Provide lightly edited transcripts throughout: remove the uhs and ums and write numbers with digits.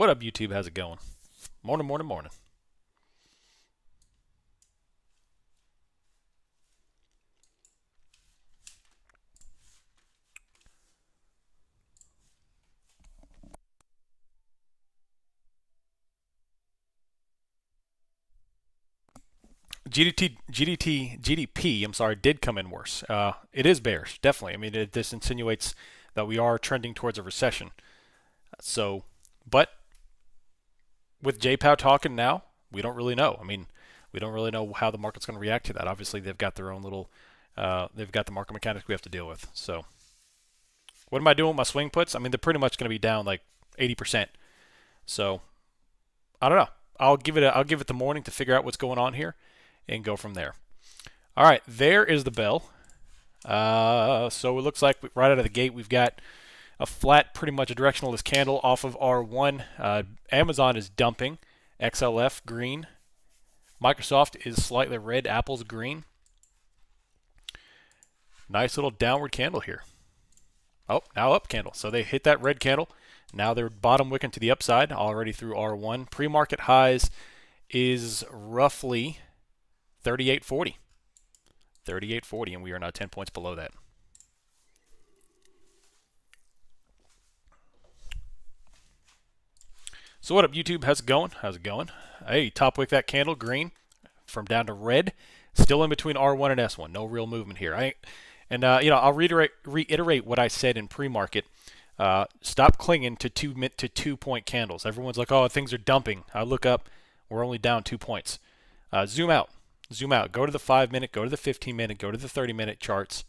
What up, YouTube? How's it going? Morning, morning, morning. GDP, I'm sorry, did come in worse. It is bearish, definitely. I mean, this insinuates that we are trending towards a recession. So, but with JPOW talking now, we don't really know. I mean, we don't really know how the market's going to react to that. Obviously, they've got their own little, they've got the market mechanics we have to deal with. So, what am I doing with my swing puts? I mean, they're pretty much going to be down like 80%. So, I don't know. I'll give it the morning to figure out what's going on here, and go from there. All right, there is the bell. So it looks like right out of the gate we've got a flat, pretty much a directionalist candle off of R1. Amazon is dumping. XLF green. Microsoft is slightly red. Apple's green. Nice little downward candle here. Oh, now up candle. So they hit that red candle. Now they're bottom wicking to the upside already through R1. Pre-market highs is roughly 38.40. 38.40, and we are now 10 points below that. So what up, YouTube? How's it going? How's it going? Hey, top wick that candle, green, from down to red. Still in between R1 and S1. No real movement here. I'll reiterate what I said in pre-market. Stop clinging to 2 point candles. Everyone's like, oh, things are dumping. I look up, we're only down 2 points. Zoom out. Go to the 5-minute, go to the 15-minute, go to the 30-minute charts.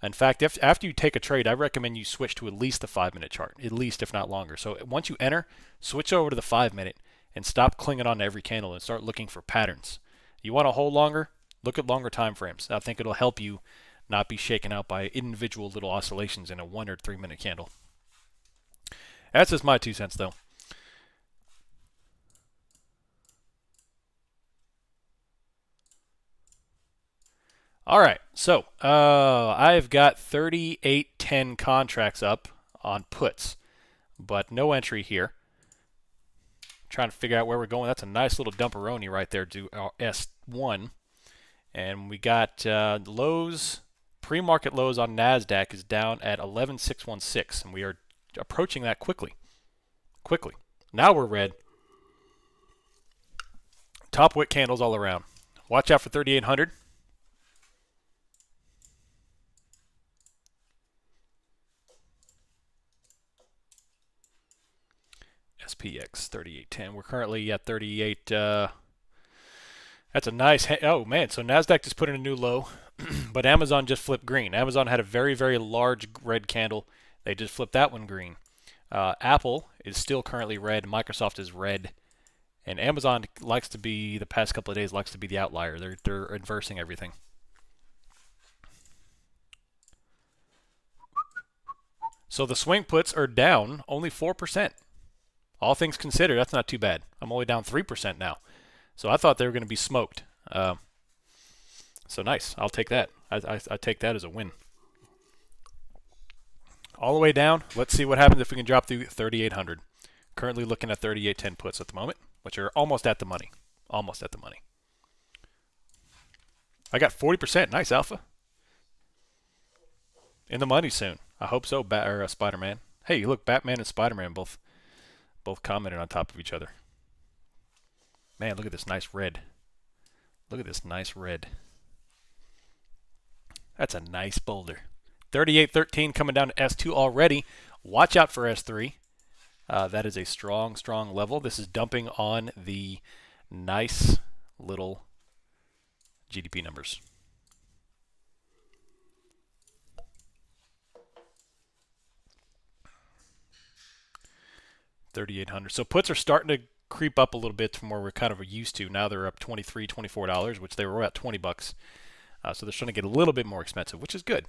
In fact, after you take a trade, I recommend you switch to at least the 5-minute chart, at least if not longer. So once you enter, switch over to the 5-minute and stop clinging on to every candle and start looking for patterns. You want to hold longer? Look at longer time frames. I think it'll help you not be shaken out by individual little oscillations in a 1 or 3-minute candle. That's just my 2 cents, though. All right, so I've got 38.10 contracts up on puts, but no entry here. Trying to figure out where we're going. That's a nice little dumperoni right there to our S1. And we got lows, pre-market lows on NASDAQ is down at 11,616, and we are approaching that quickly. Now we're red. Top wick candles all around. Watch out for 3,800. SPX 3810. We're currently at 38. That's a nice. Oh man, so Nasdaq just put in a new low, but Amazon just flipped green. Amazon had a very, very large red candle. They just flipped that one green. Apple is still currently red. Microsoft is red, and Amazon likes to be the past couple of days likes to be the outlier. They're inversing everything. So the swing puts are down only 4%. All things considered, that's not too bad. I'm only down 3% now. So I thought they were going to be smoked. So nice. I'll take that. I take that as a win. All the way down. Let's see what happens if we can drop through 3,800. Currently looking at 38.10 puts at the moment, which are almost at the money. Almost at the money. I got 40%. Nice, Alpha. In the money soon. I hope so, Spider-Man. Hey, look, Batman and Spider-Man both commented on top of each other. Man, look at this nice red. Look at this nice red. That's a nice boulder. 38.13 coming down to S2 already. Watch out for S3. That is a strong, strong level. This is dumping on the nice little GDP numbers. $3,800. So puts are starting to creep up a little bit from where we're kind of used to. Now they're up $23, $24, which they were at $20. So they're starting to get a little bit more expensive, which is good.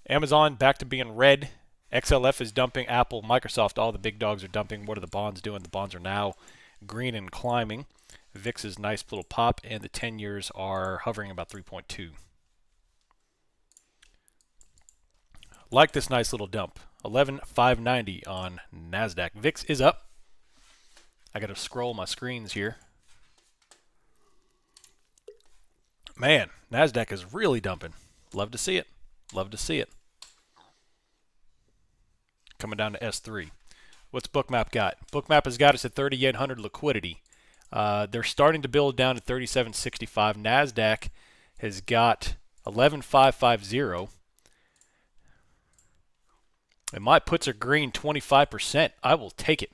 Amazon back to being red. XLF is dumping. Apple, Microsoft, all the big dogs are dumping. What are the bonds doing? The bonds are now green and climbing. VIX is nice little pop, and the 10 years are hovering about 3.2. Like this nice little dump. 11,590 on NASDAQ. VIX is up. I got to scroll my screens here. Man, NASDAQ is really dumping. Love to see it. Love to see it. Coming down to S3. What's Bookmap got? Bookmap has got us at 3,800 liquidity. They're starting to build down to 3,765. NASDAQ has got 11,550. And my puts are green 25%. I will take it.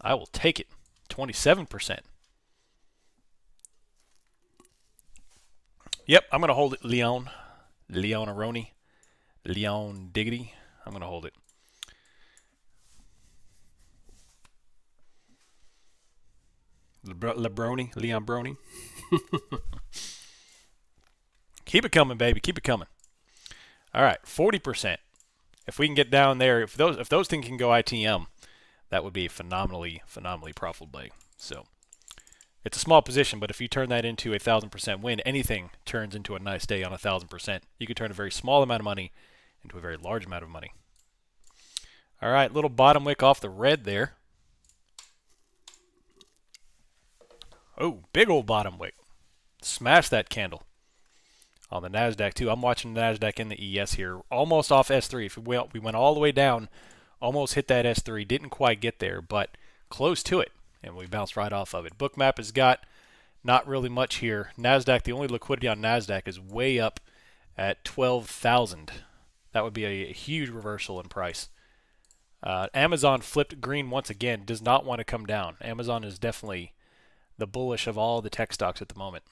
I will take it. 27%. Yep, I'm going to hold it, Leon. Leon Aroni. Leon Diggity. I'm going to hold it. Lebroni. Leon Brony. Keep it coming, baby. Keep it coming. All right, 40%. If we can get down there, if those things can go ITM, that would be a phenomenally profitable play. So it's a small position, but if you turn that into a 1,000% win, anything turns into a nice day on 1,000%. You could turn a very small amount of money into a very large amount of money. All right, little bottom wick off the red there. Oh, big old bottom wick. Smash that candle. On the NASDAQ too. I'm watching the NASDAQ in the ES here. Almost off S3. If we went all the way down, almost hit that S3. Didn't quite get there, but close to it. And we bounced right off of it. Bookmap has got not really much here. NASDAQ, the only liquidity on NASDAQ is way up at 12,000. That would be a huge reversal in price. Amazon flipped green once again. Does not want to come down. Amazon is definitely the bullish of all the tech stocks at the moment.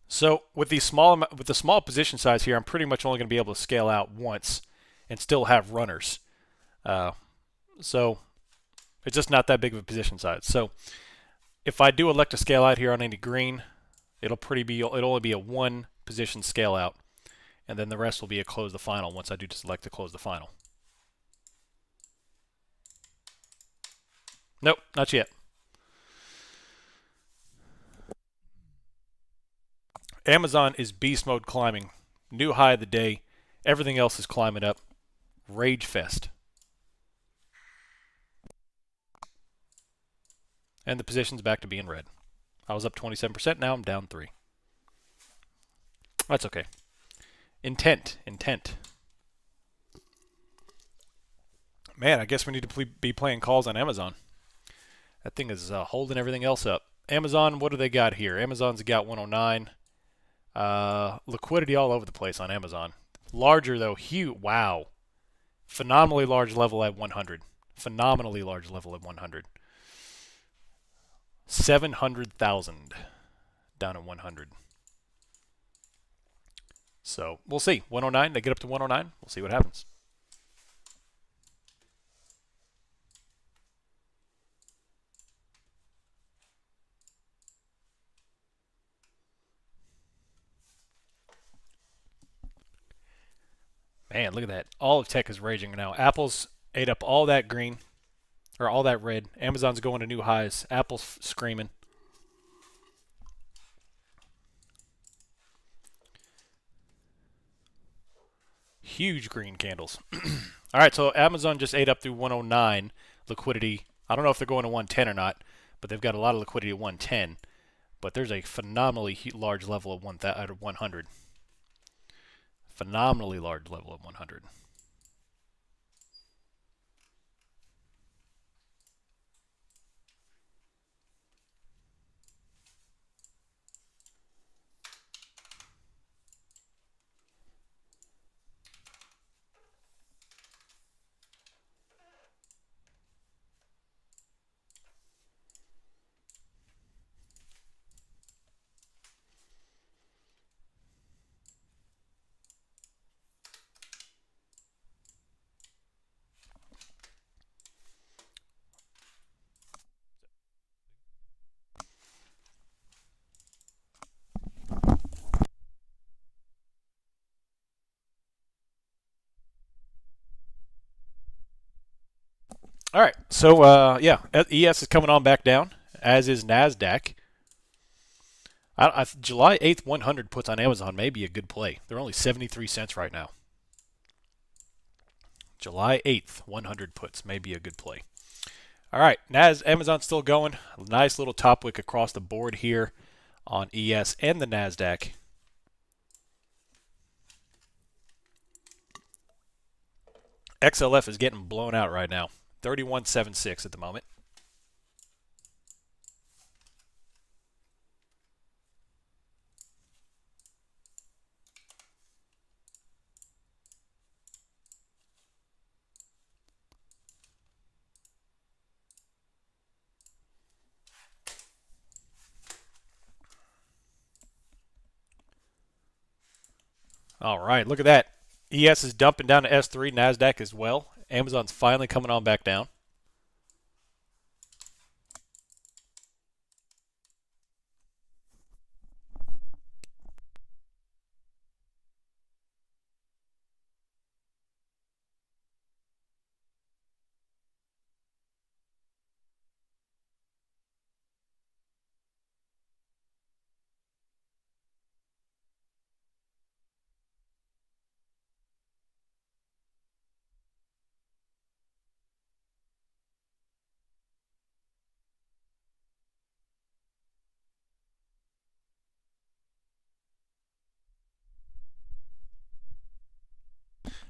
So with the small position size here, I'm pretty much only going to be able to scale out once and still have runners. So it's just not that big of a position size. So if I do elect to scale out here on any green, it'll only be a one position scale out, and then the rest will be a close the final once I do select to close the final. Nope, not yet. Amazon is beast mode climbing. New high of the day. Everything else is climbing up. Rage fest. And the position's back to being red. I was up 27%. Now I'm down 3. That's okay. Intent. Man, I guess we need to be playing calls on Amazon. That thing is holding everything else up. Amazon, what do they got here? Amazon's got 109. Liquidity all over the place on Amazon. Larger though, huge. Wow. Phenomenally large level at 100. Phenomenally large level at 100. 700,000 down at 100. So we'll see. 109. They get up to 109. We'll see what happens. Man, look at that. All of tech is raging now. Apple's ate up all that green, or all that red. Amazon's going to new highs. Apple's screaming. Huge green candles. All right, so Amazon just ate up through 109 liquidity. I don't know if they're going to 110 or not, but they've got a lot of liquidity at 110. But there's a phenomenally large level at 100. Phenomenally large level of 100. All right, so yeah, ES is coming on back down. as is NASDAQ. July 8th 100 puts on Amazon may be a good play. They're only 73 cents right now. July 8th 100 puts may be a good play. All right, Amazon's still going. Nice little top wick across the board here on ES and the NASDAQ. XLF is getting blown out right now. 31.76 at the moment. All right, look at that. ES is dumping down to S3, NASDAQ as well. Amazon's finally coming on back down.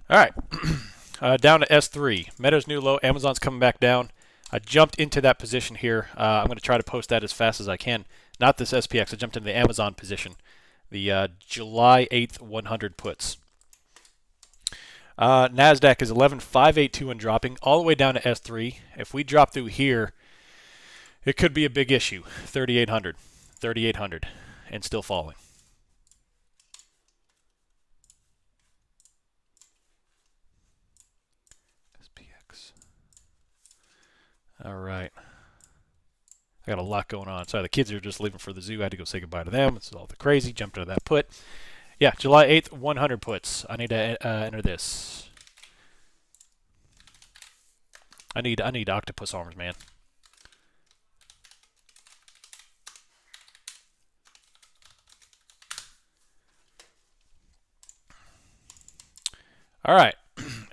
All right, down to S3. Meta's new low. Amazon's coming back down. I jumped into that position here. I'm going to try to post that as fast as I can. Not this SPX. I jumped into the Amazon position. The July 8th 100 puts. NASDAQ is 11,582 and dropping all the way down to S3. If we drop through here, it could be a big issue. 3,800. 3,800 and still falling. All right. I got a lot going on. Sorry, the kids are just leaving for the zoo. I had to go say goodbye to them. It's all the crazy. Jumped into that put. Yeah, July 8th, 100 puts. I need to enter this. I need octopus arms, man. All right.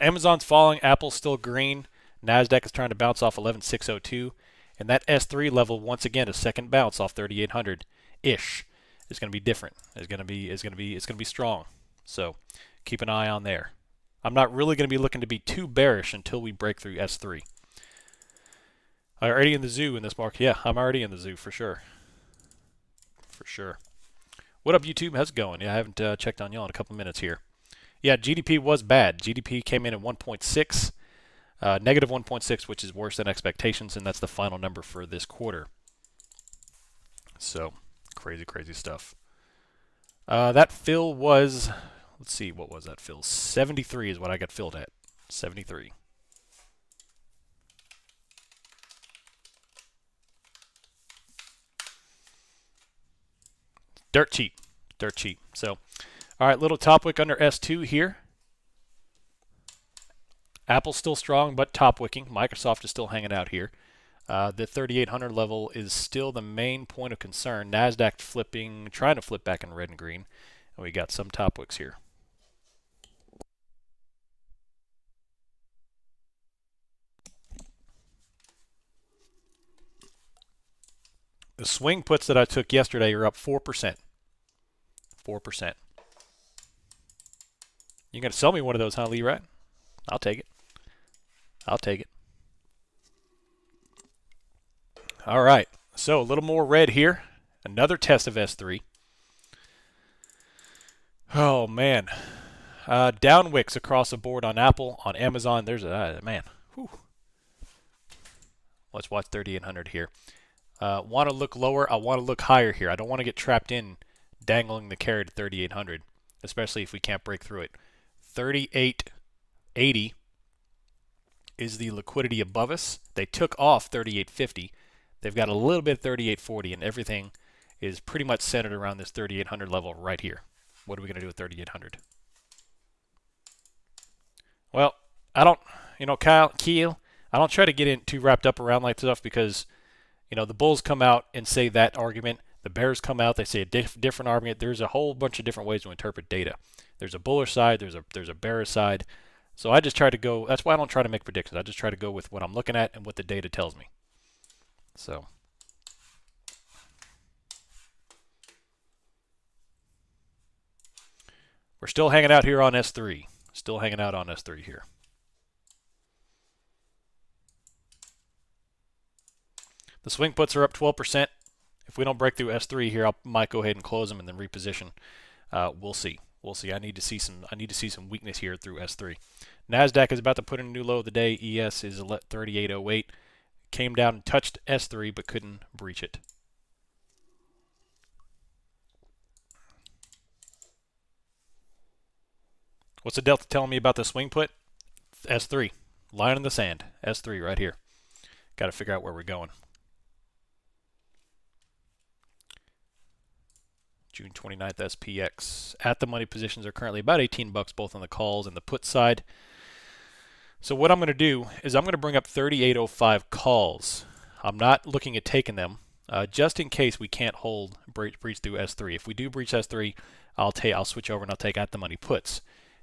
Amazon's falling. Apple's still green. NASDAQ is trying to bounce off 11,602. And that S3 level, once again, a second bounce off 3,800-ish. Is going to be different. It's going to be strong. So keep an eye on there. I'm not really going to be looking to be too bearish until we break through S3. I'm already in the zoo in this market. Yeah, I'm already in the zoo for sure. For sure. What up, YouTube? How's it going? Yeah, I haven't checked on y'all in a couple minutes here. Yeah, GDP was bad. GDP came in at 1.6. Negative 1.6, which is worse than expectations, and that's the final number for this quarter. So, crazy, crazy stuff. That fill was, let's see, what was that fill? 73 is what I got filled at. 73. Dirt cheap. Dirt cheap. So, all right, little top wick under S2 here. Apple's still strong, but top wicking. Microsoft is still hanging out here. The 3,800 level is still the main point of concern. NASDAQ flipping, trying to flip back in red and green. And we got some top wicks here. The swing puts that I took yesterday are up 4%. 4%. You going to sell me one of those, huh, Lee Rat? I'll take it. I'll take it. All right, so a little more red here. Another test of S3. Oh, man. Down wicks across the board on Apple, on Amazon. There's a, man. Whew. Let's watch 3,800 here. Want to look lower. I want to look higher here. I don't want to get trapped in dangling the carrot at 3,800, especially if we can't break through it. 3,880 is the liquidity above us. They took off 3,850. They've got a little bit of 3,840, and everything is pretty much centered around this 3,800 level right here. What are we going to do with 3,800? Well, I don't, Keel, I don't try to get in too wrapped up around like stuff because, The bulls come out and say that argument. The bears come out, they say a different argument. There's a whole bunch of different ways to interpret data. There's a bullish side, there's a bearish side. So I just try to go, that's why I don't try to make predictions. I just try to go with what I'm looking at and what the data tells me. So we're still hanging out here on S3. Still hanging out on S3 here. The swing puts are up 12%. If we don't break through S3 here, I might go ahead and close them and then reposition. We'll see. We'll see. I need to see some weakness here through S3. Nasdaq is about to put in a new low of the day. ES is 3808. Came down and touched S3 but couldn't breach it. What's the delta telling me about the swing put? S3. Line in the sand. S3 right here. Got to figure out where we're going. June 29th SPX. At the money positions are currently about 18 bucks both on the calls and the put side. So what I'm going to do is I'm going to bring up 3805 calls. I'm not looking at taking them just in case we can't breach through S3. If we do breach S3, I'll switch over and I'll take at the money puts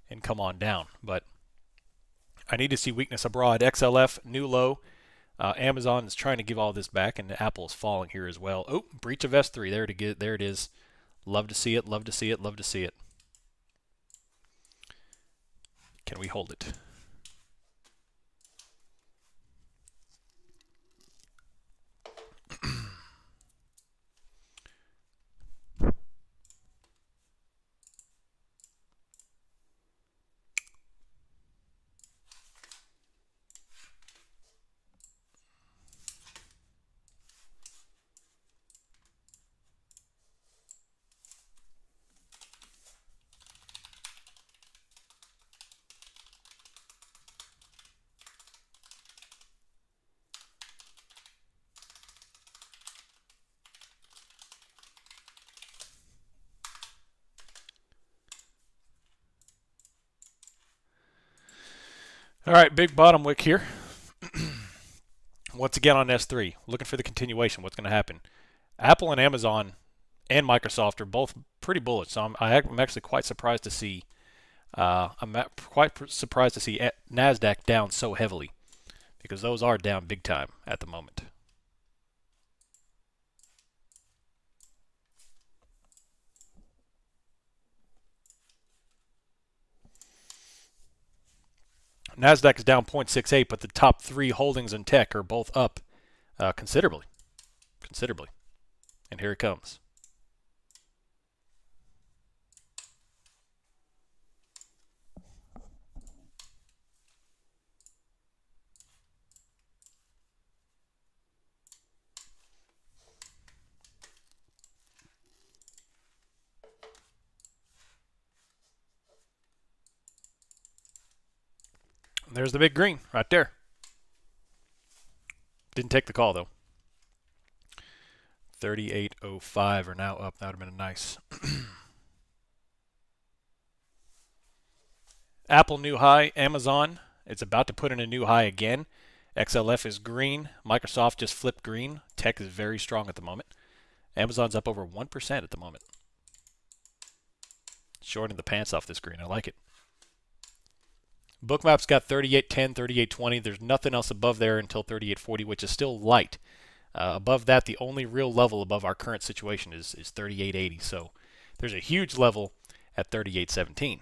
and come on down. But I need to see weakness abroad. XLF new low. Amazon is trying to give all this back, and Apple is falling here as well. Oh, breach of S3. There it is. Love to see it, love to see it, love to see it. Can we hold it? All right, big bottom wick here. Once again on S3, looking for the continuation. What's going to happen? Apple and Amazon and Microsoft are both pretty bullish, so I'm actually quite surprised to see. Nasdaq down so heavily, because those are down big time at the moment. Nasdaq is down 0.68, but the top three holdings in tech are both up considerably. And here it comes. There's the big green right there. Didn't take the call though. 3805 are now up. That would have been a nice. Apple new high. Amazon, it's about to put in a new high again. XLF is green. Microsoft just flipped green. Tech is very strong at the moment. Amazon's up over 1% at the moment. Shorting the pants off this green. I like it. Bookmap's got 3810, 3820. There's nothing else above there until 3840, which is still light. Above that, the only real level above our current situation is 3880. So there's a huge level at 3817.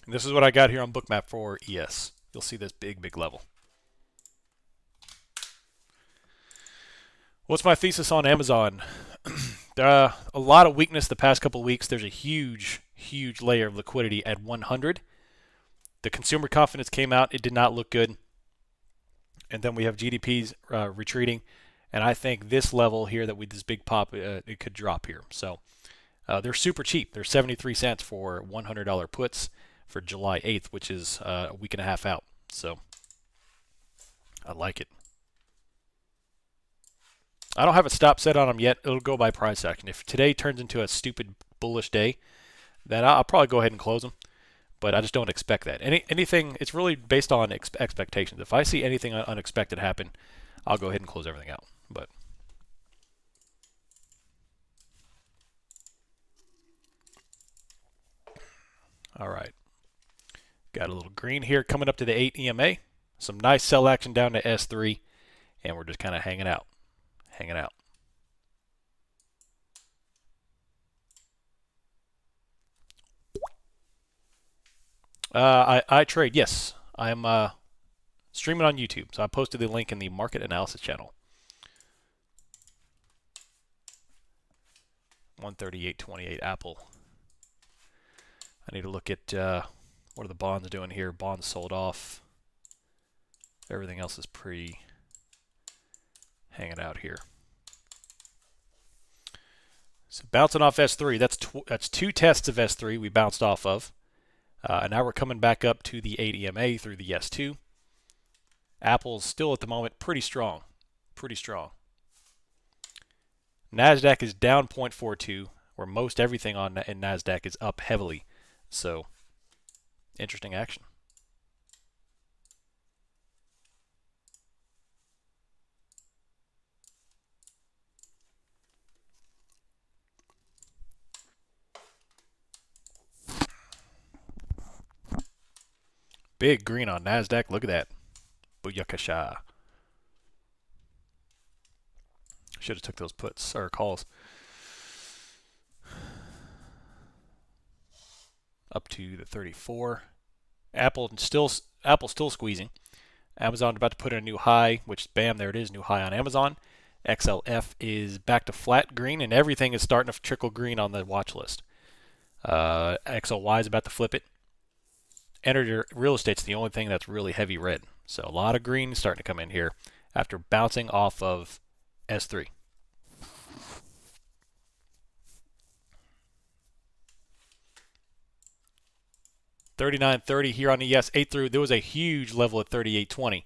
And this is what I got here on Bookmap for ES. You'll see this big level. What's my thesis on Amazon? A lot of weakness the past couple of weeks. There's a huge layer of liquidity at 100. The consumer confidence came out. It did not look good. And then we have GDP's retreating. And I think this level here, this big pop, it could drop here. So they're super cheap. They're 73 cents for $100 puts for July 8th, which is a week and a half out. So I like it. I don't have a stop set on them yet. It'll go by price action. If today turns into a stupid bullish day, then I'll probably go ahead and close them. But I just don't expect that. Anything, it's really based on expectations. If I see anything unexpected happen, I'll go ahead and close everything out. But all right, got a little green here coming up to the 8 EMA. Some nice sell action down to S3, and we're just kind of hanging out, hanging out. I trade. Yes, I'm streaming on YouTube, so I posted the link in the market analysis channel. 138.28 Apple. I need to look at what are the bonds doing here. Bonds sold off. Everything else is pretty hanging out here. So bouncing off S3. That's two tests of S3 we bounced off of. And now we're coming back up to the 8 EMA through the S2. Apple's still at the moment pretty strong. Pretty strong. NASDAQ is down 0.42, where most everything in NASDAQ is up heavily. So, interesting action. Big green on NASDAQ. Look at that. Booyakasha. Should have took those puts or calls. Up to the 34. Apple still squeezing. Amazon about to put in a new high, which bam, there it is, new high on Amazon. XLF is back to flat green, and everything is starting to trickle green on the watch list. XLY is about to flip it. Energy real estate's the only thing that's really heavy red. So a lot of green starting to come in here after bouncing off of S3. $39.30 here on ES, ate through. There was a huge level at 38.20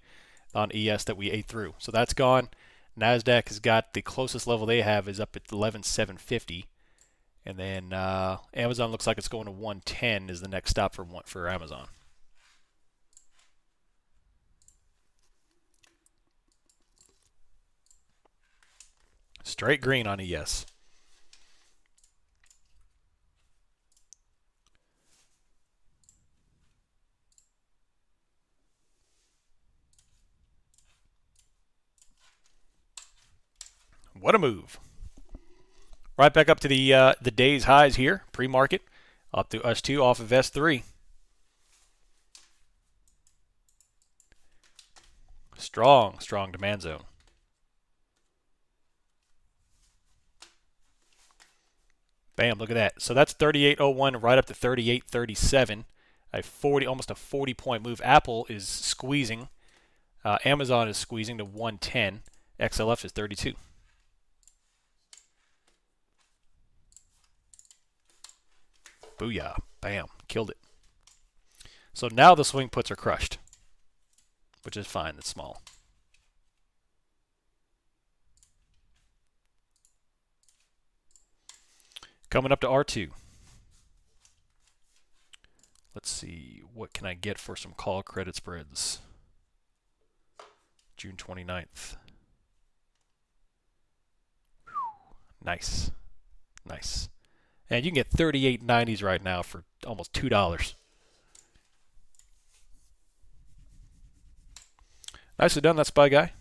on ES that we ate through. So that's gone. NASDAQ has got the closest level they have is up at 11,750. And then Amazon looks like it's going to 110 is the next stop for Amazon. Straight green on ES. What a move. Right back up to the day's highs here, pre-market, up to S2 off of S3. Strong demand zone. Bam, look at that. So that's 38.01 right up to 38.37. Almost a 40-point move. Apple is squeezing. Amazon is squeezing to 110. XLF is 32. Booyah. Bam. Killed it. So now the swing puts are crushed, which is fine. It's small. Coming up to R2. Let's see. What can I get for some call credit spreads? June 29th. Nice. Nice. And you can get 38.90s right now for almost $2. Nicely done, that SPY guy.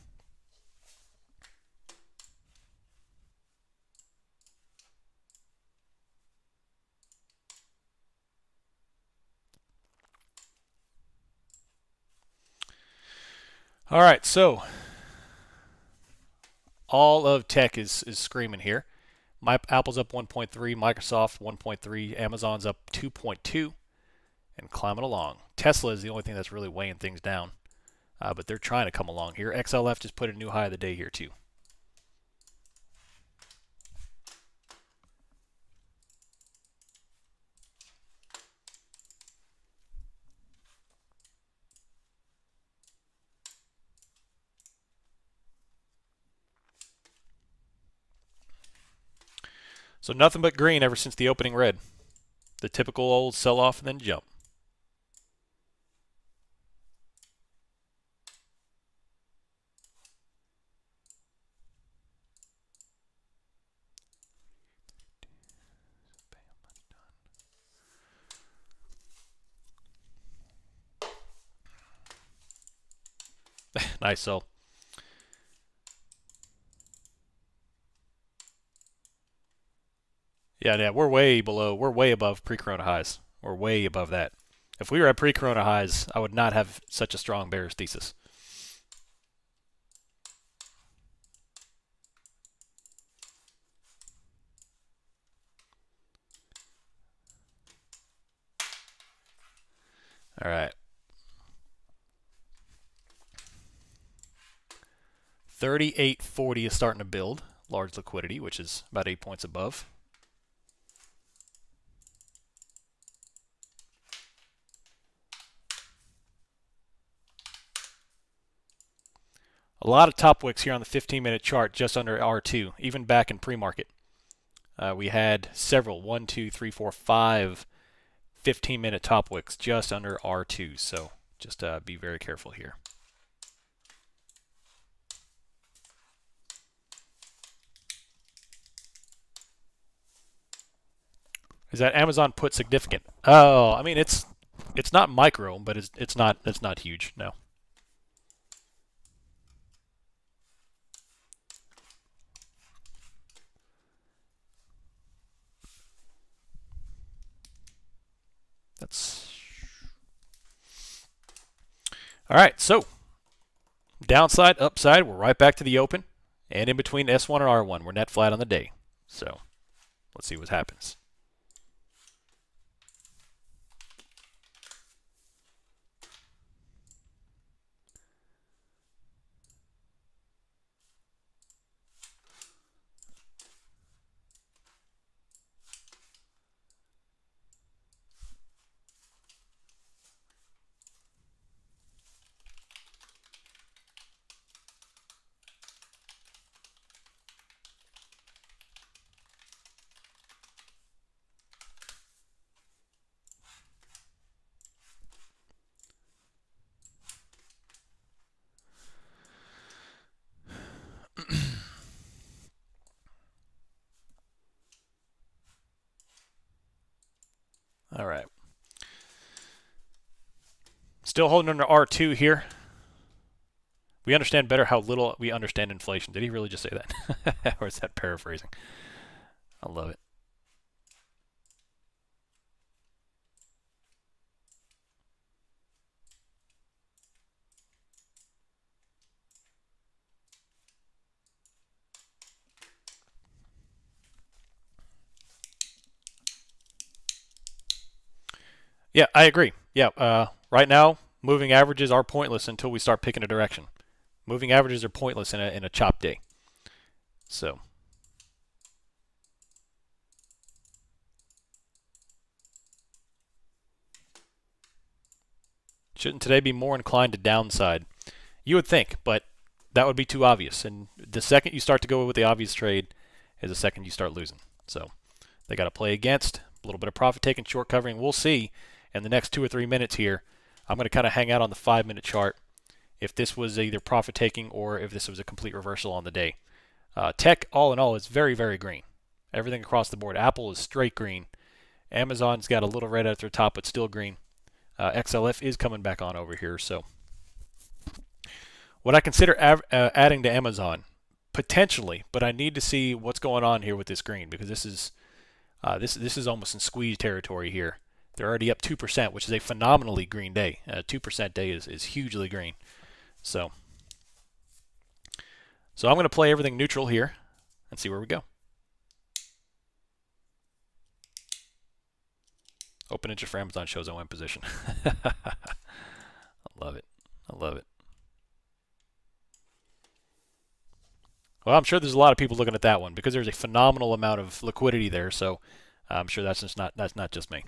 All right, so all of tech is screaming here. Apple's up 1.3, Microsoft 1.3, Amazon's up 2.2, and climbing along. Tesla is the only thing that's really weighing things down, but they're trying to come along here. XLF just put a new high of the day here too. So nothing but green ever since the opening red. The typical old sell-off and then jump. Nice sell. Yeah, we're way below. We're way above pre-corona highs. We're way above that. If we were at pre-corona highs, I would not have such a strong bearish thesis. All right. 38.40 is starting to build. Large liquidity, which is about 8 points above. A lot of top wicks here on the 15-minute chart just under R2, even back in pre-market. We had several, 1, 2, 3, 4, 5 15-minute top wicks just under R2, so just be very careful here. Is that Amazon put significant? Oh, I mean it's not micro, but it's not huge. No. That's all right. So downside, upside, we're right back to the open, and in between S1 and R1, we're net flat on the day. So let's see what happens. All right. Still holding under R2 here. We understand better how little we understand inflation. Did he really just say that? Or is that paraphrasing? I love it. Yeah, I agree. Yeah, right now, moving averages are pointless until we start picking a direction. Moving averages are pointless in a chop day. So, shouldn't today be more inclined to downside? You would think, but that would be too obvious. And the second you start to go with the obvious trade is the second you start losing. So, they got to play against a little bit of profit taking, short covering. We'll see in the next 2 or 3 minutes here. I'm going to kind of hang out on the 5-minute chart if this was either profit taking or if this was a complete reversal on the day. Tech, all in all, is very, very green. Everything across the board. Apple is straight green. Amazon's got a little red at their top, but still green. XLF is coming back on over here. So, would I consider adding to Amazon? Potentially, but I need to see what's going on here with this green because this is almost in squeeze territory here. They're already up 2%, which is a phenomenally green day. 2% day is hugely green. So I'm going to play everything neutral here and see where we go. Open interest for Amazon shows OM position. I love it. I love it. Well, I'm sure there's a lot of people looking at that one because there's a phenomenal amount of liquidity there. So I'm sure that's not just me.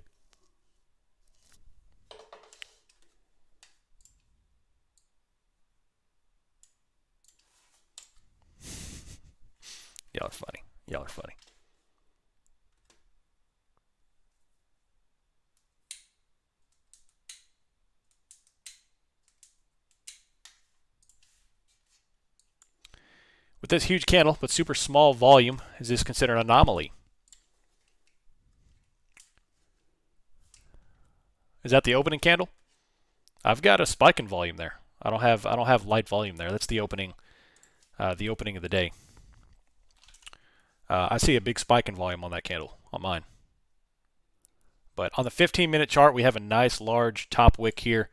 Y'all are funny. Y'all are funny. With this huge candle but super small volume, is this considered an anomaly? Is that the opening candle? I've got a spike in volume there. I don't have light volume there. That's the opening of the day. I see a big spike in volume on that candle on mine. But on the 15-minute chart, we have a nice large top wick here.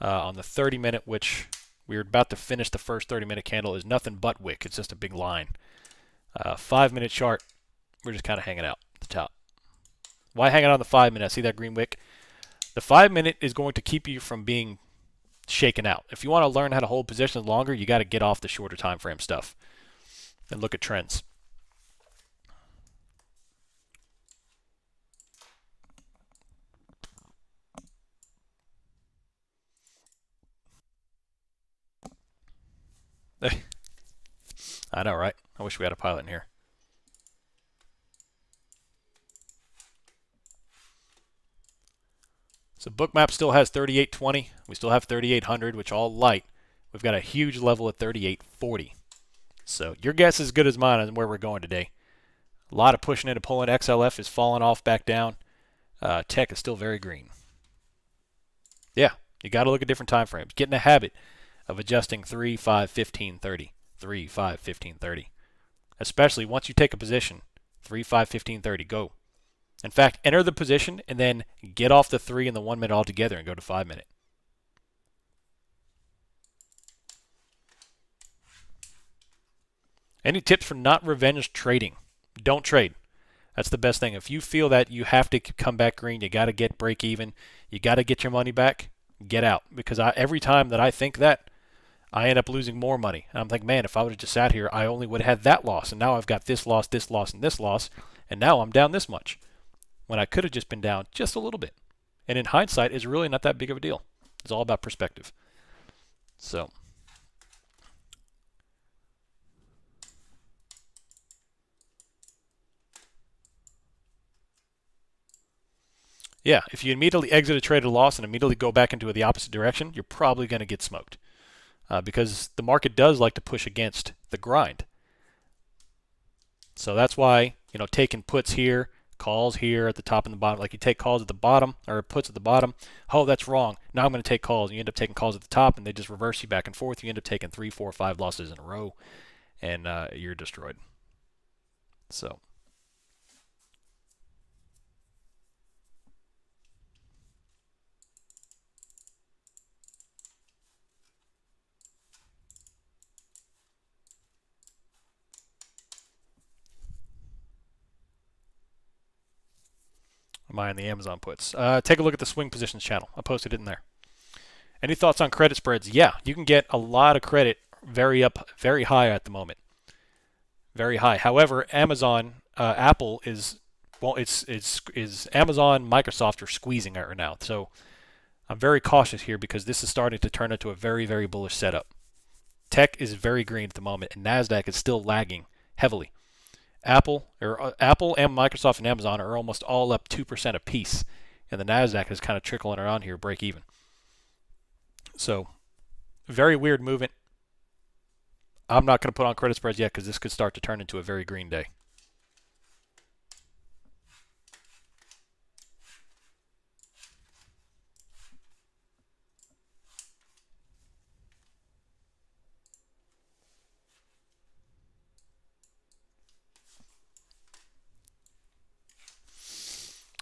On the 30-minute, which we're about to finish the first 30-minute candle, is nothing but wick. It's just a big line. 5-minute chart, we're just kind of hanging out at the top. Why hang out on the 5-minute? See that green wick? The 5-minute is going to keep you from being shaken out. If you want to learn how to hold positions longer, you got to get off the shorter time frame stuff and look at trends. I know, right? I wish we had a pilot in here. So Bookmap still has 3820. We still have 3800, which all light. We've got a huge level at 3840. So your guess is as good as mine on where we're going today. A lot of pushing in and pulling. XLF is falling off back down. Tech is still very green. Yeah, you got to look at different time frames. Get in the habit of adjusting 3, 5, 15, 30. 3, 5, 15, 30. Especially once you take a position. 3, 5, 15, 30. Go. In fact, enter the position and then get off the 3 and the 1 minute altogether and go to 5-minute. Any tips for not revenge trading? Don't trade. That's the best thing. If you feel that you have to come back green, you got to get break even, you got to get your money back, get out. Because every time that I think that, I end up losing more money. And I'm like, man, if I would have just sat here, I only would have had that loss. And now I've got this loss, and this loss. And now I'm down this much. When I could have just been down just a little bit. And in hindsight, it's really not that big of a deal. It's all about perspective. So. Yeah, if you immediately exit a trade at a loss and immediately go back into the opposite direction, you're probably going to get smoked. Because the market does like to push against the grind. So that's why, taking puts here, calls here at the top and the bottom. Like you take calls at the bottom or puts at the bottom. Oh, that's wrong. Now I'm going to take calls. And you end up taking calls at the top and they just reverse you back and forth. You end up taking 3, 4, 5 losses in a row and you're destroyed. So. Am I in the Amazon puts? Take a look at the swing positions channel. I posted it in there. Any thoughts on credit spreads? Yeah, you can get a lot of credit very high at the moment. Very high. However, Amazon, Apple is Amazon, Microsoft are squeezing it right now. So I'm very cautious here because this is starting to turn into a very, very bullish setup. Tech is very green at the moment, and Nasdaq is still lagging heavily. Apple and Microsoft and Amazon are almost all up 2% apiece, and the Nasdaq is kind of trickling around here, break even. So, very weird movement. I'm not going to put on credit spreads yet because this could start to turn into a very green day.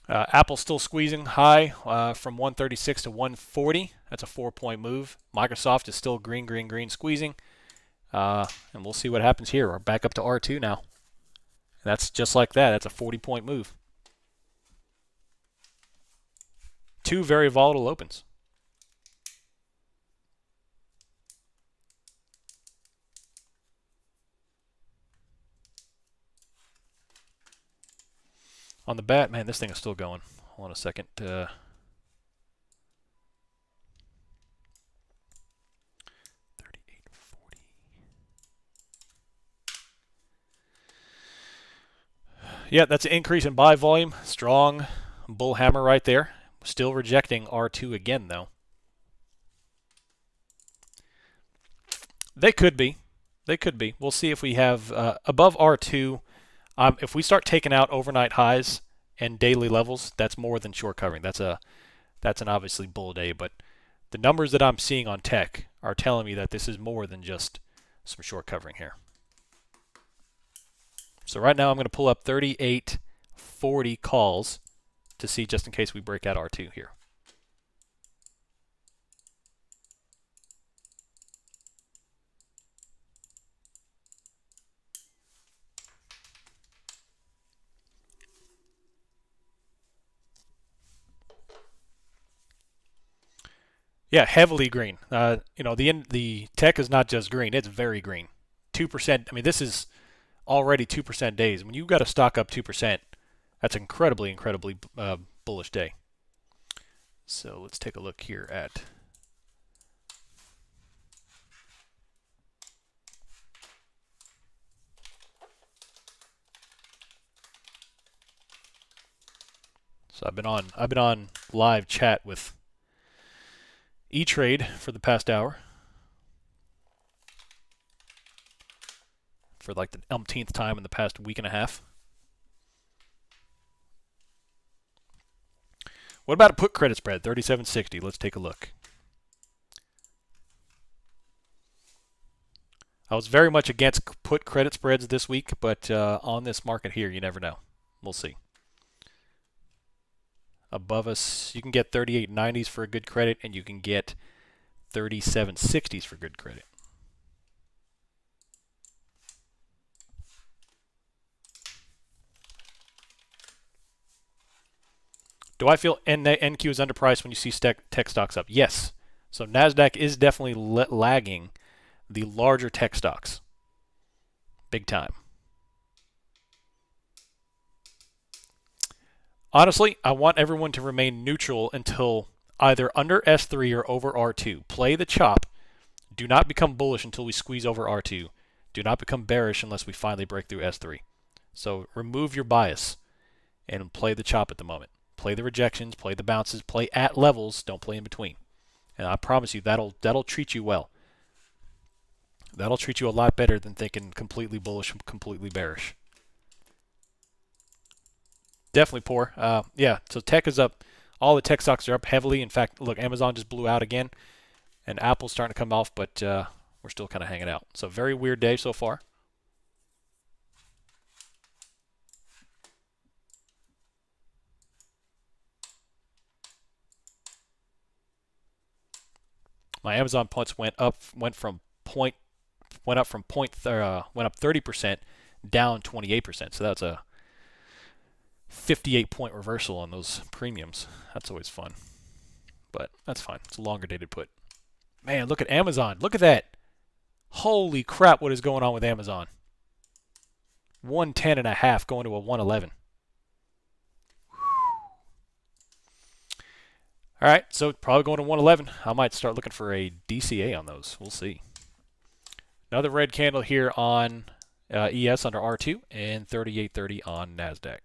Apple's still squeezing high from 136 to 140. That's a 4-point move. Microsoft is still green, squeezing. And we'll see what happens here. We're back up to R2 now. That's just like that. That's a 40-point move. Two very volatile opens. On the bat, man, this thing is still going. Hold on a second. 38.40. Yeah, that's an increase in buy volume. Strong bull hammer right there. Still rejecting R2 again, though. They could be. They could be. We'll see if we have above R2. If we start taking out overnight highs and daily levels, that's more than short covering. That's an obviously bull day, but the numbers that I'm seeing on tech are telling me that this is more than just some short covering here. So right now I'm going to pull up 3840 calls to see just in case we break out R2 here. Yeah, heavily green. The tech is not just green; it's very green. 2%. I mean, this is already 2% days. When you've got to stock up 2%, that's incredibly, incredibly bullish day. So let's take a look here at. So I've been on live chat with E-Trade for the past hour. For like the umpteenth time in the past week and a half. What about a put credit spread? 37.60. Let's take a look. I was very much against put credit spreads this week, but on this market here, you never know. We'll see. Above us, you can get 38.90s for a good credit, and you can get 37.60s for good credit. Do I feel NQ is underpriced when you see tech stocks up? Yes. So NASDAQ is definitely lagging the larger tech stocks. Big time. Honestly, I want everyone to remain neutral until either under S3 or over R2. Play the chop. Do not become bullish until we squeeze over R2. Do not become bearish unless we finally break through S3. So remove your bias and play the chop at the moment. Play the rejections, play the bounces, play at levels, don't play in between. And I promise you that'll treat you well. That'll treat you a lot better than thinking completely bullish, completely bearish. Definitely poor. Yeah, so tech is up. All the tech stocks are up heavily. In fact, look, Amazon just blew out again, and Apple's starting to come off, but we're still kind of hanging out. So very weird day so far. My Amazon points went up from 30%, down 28%. So that's a 58-point reversal on those premiums. That's always fun, but that's fine. It's a longer dated put. Man, look at Amazon. Look at that. Holy crap! What is going on with Amazon? 110.5 going to a 111. All right, so probably going to 111. I might start looking for a DCA on those. We'll see. Another red candle here on ES under R2 and 38.30 on NASDAQ.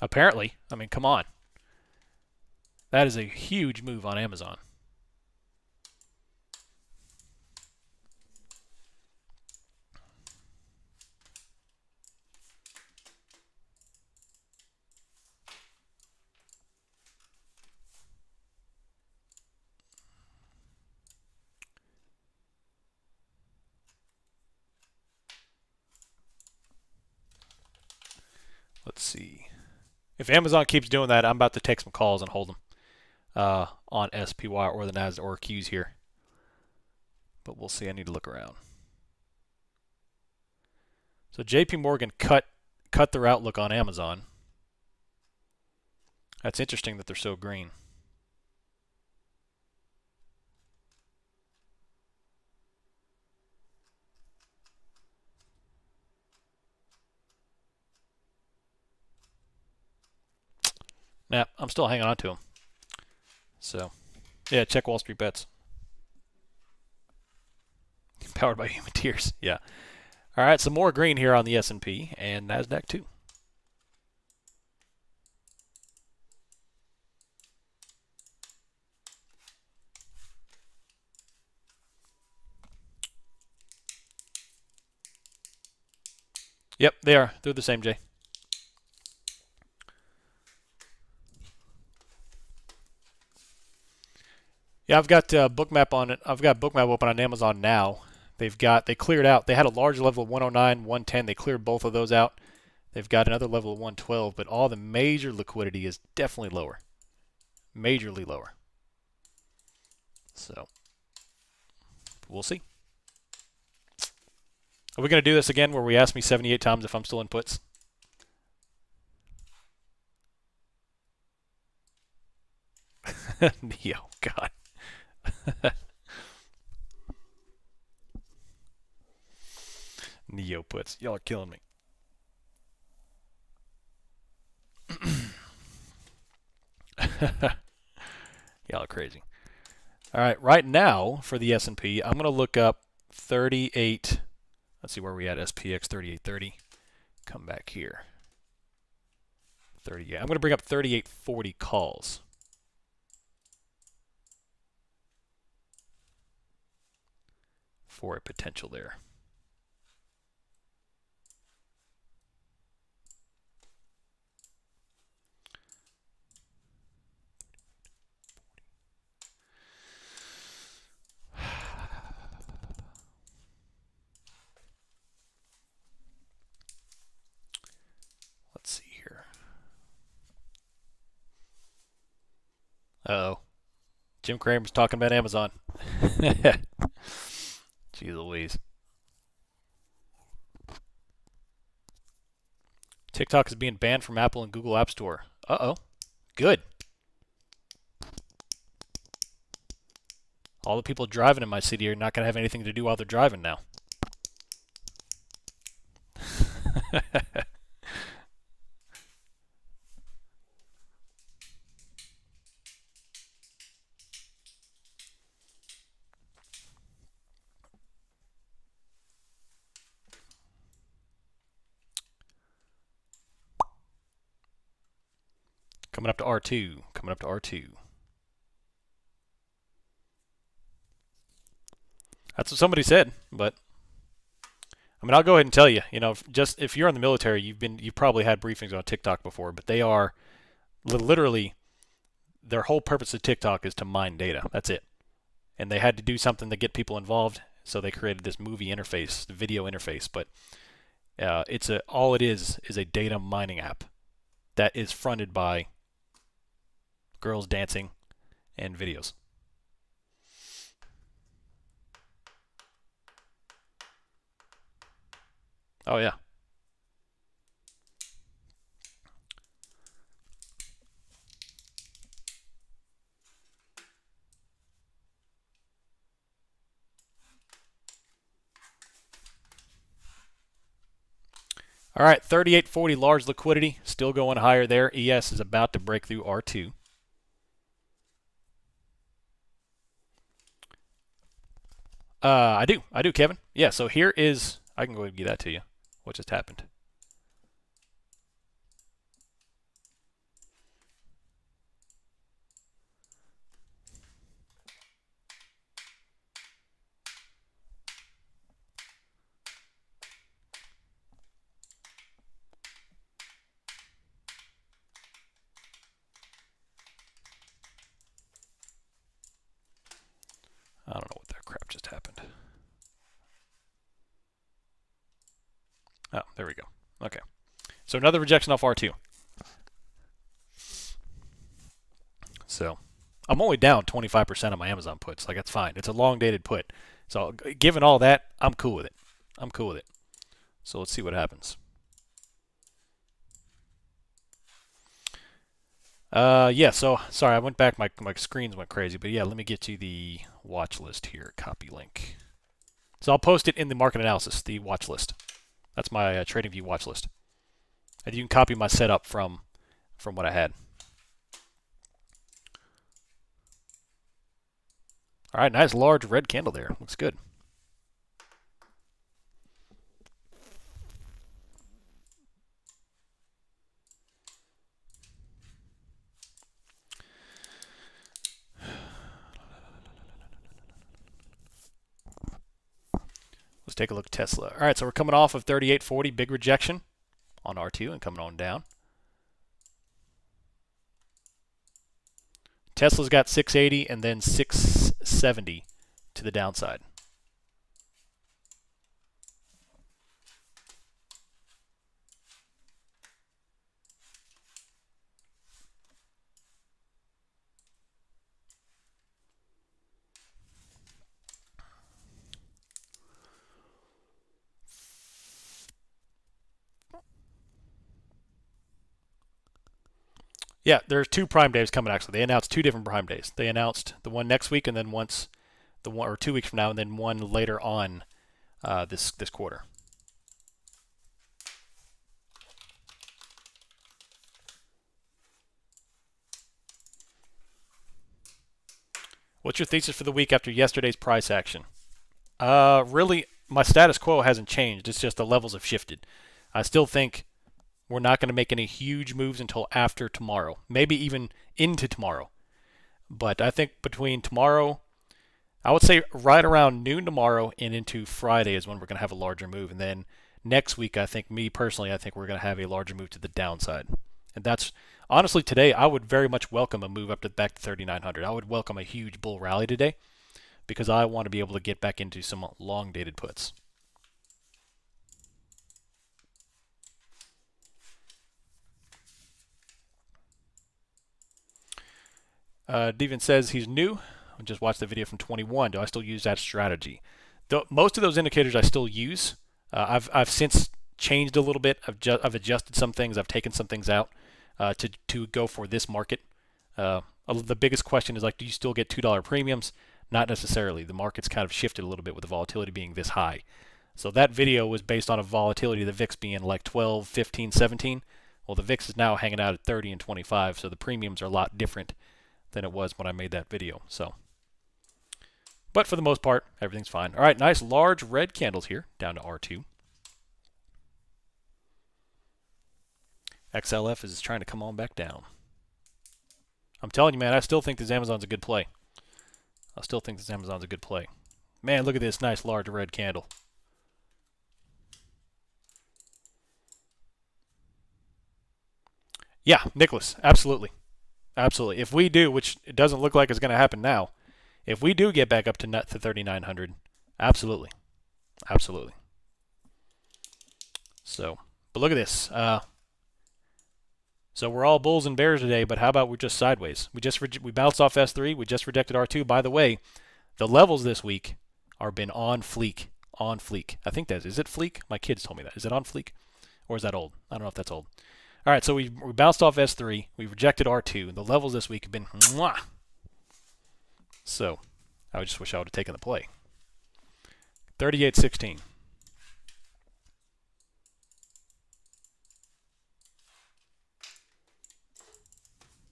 Apparently. I mean, come on. That is a huge move on Amazon. Let's see. If Amazon keeps doing that, I'm about to take some calls and hold them on SPY or the NASDAQ or Qs here. But we'll see. I need to look around. So JP Morgan cut their outlook on Amazon. That's interesting that they're so green. Nah, I'm still hanging on to them. So, yeah, check Wall Street Bets. Powered by human tears. Yeah. All right, some more green here on the S&P and NASDAQ too. Yep, they are. They're the same, Jay. Yeah, I've got Bookmap on it. I've got Bookmap open on Amazon now. They cleared out. They had a large level of 109, 110. They cleared both of those out. They've got another level of 112, but all the major liquidity is definitely lower. Majorly lower. So, we'll see. Are we going to do this again where we ask me 78 times if I'm still in puts? Neo, God. Neo puts. Y'all are killing me. Y'all are crazy. All right, right now for the S&P, I'm going to look up 38. Let's see where we at. SPX 3830. Come back here. 38. I'm going to bring up 3840 calls. For a potential there. Let's see here. Uh-oh. Jim Cramer's talking about Amazon. Jeez Louise. TikTok is being banned from Apple and Google App Store. Uh-oh. Good. All the people driving in my city are not going to have anything to do while they're driving now. Coming up to R2. Coming up to R2. That's what somebody said, but I mean, I'll go ahead and tell you. You know, just if you're in the military, you've probably had briefings on TikTok before, but they are literally their whole purpose of TikTok is to mine data. That's it. And they had to do something to get people involved, so they created this movie interface, the video interface. But all it is a data mining app that is fronted by girls dancing and videos. Oh yeah. All right, 3840 large liquidity, still going higher there. ES is about to break through R2. I do, Kevin. Yeah, so here is, I can go ahead and give that to you. What just happened? I don't know what that crap just happened. Oh, there we go. Okay. So another rejection off R2. So I'm only down 25% on my Amazon puts. Like, that's fine. It's a long-dated put. So given all that, I'm cool with it. I'm cool with it. So let's see what happens. Yeah, so sorry, I went back. My screens went crazy. But yeah, let me get you the watch list here. Copy link. So I'll post it in the market analysis, the watch list. That's my TradingView watch list. And you can copy my setup from what I had. All right, nice large red candle there. Looks good. Let's take a look at Tesla. All right, so we're coming off of 38.40, big rejection on R2 and coming on down. Tesla's got 680 and then 670 to the downside. Yeah, there's 2 Prime days coming actually. They announced 2 different Prime days. They announced the one next week and then once the one or 2 weeks from now and then one later on this quarter. What's your thesis for the week after yesterday's price action? Really, my status quo hasn't changed. It's just the levels have shifted. I still think we're not going to make any huge moves until after tomorrow, maybe even into tomorrow. But I think between tomorrow, I would say right around noon tomorrow and into Friday is when we're going to have a larger move. And then next week, I think we're going to have a larger move to the downside. And that's honestly today, I would very much welcome a move up to back to 3,900. I would welcome a huge bull rally today because I want to be able to get back into some long dated puts. Devin says he's new. I just watched the video from 21. Do I still use that strategy? Most of those indicators I still use. I've since changed a little bit. I've adjusted some things. I've taken some things out to go for this market. The biggest question is like, do you still get $2 premiums? Not necessarily. The market's kind of shifted a little bit with the volatility being this high. So that video was based on a volatility of the VIX being like 12, 15, 17. Well, the VIX is now hanging out at 30 and 25, so the premiums are a lot different than it was when I made that video. But for the most part, everything's fine. All right, nice large red candles here down to R2. XLF is trying to come on back down. I'm telling you, man, I still think this Amazon's a good play. Man, look at this nice large red candle. Yeah, Nicholas, absolutely. Absolutely. If we do, which it doesn't look like it's going to happen now, if we do get back up to 3,900, absolutely. Absolutely. So, but look at this. So we're all bulls and bears today, but how about we're just sideways? We bounced off S3. We just rejected R2. By the way, the levels this week are been on fleek. On fleek. I think is it fleek? My kids told me that. Is it on fleek? Or is that old? I don't know if that's old. All right, so we bounced off S3. We rejected R2. The levels this week have been mwah. So I just wish I would have taken the play. 38.16.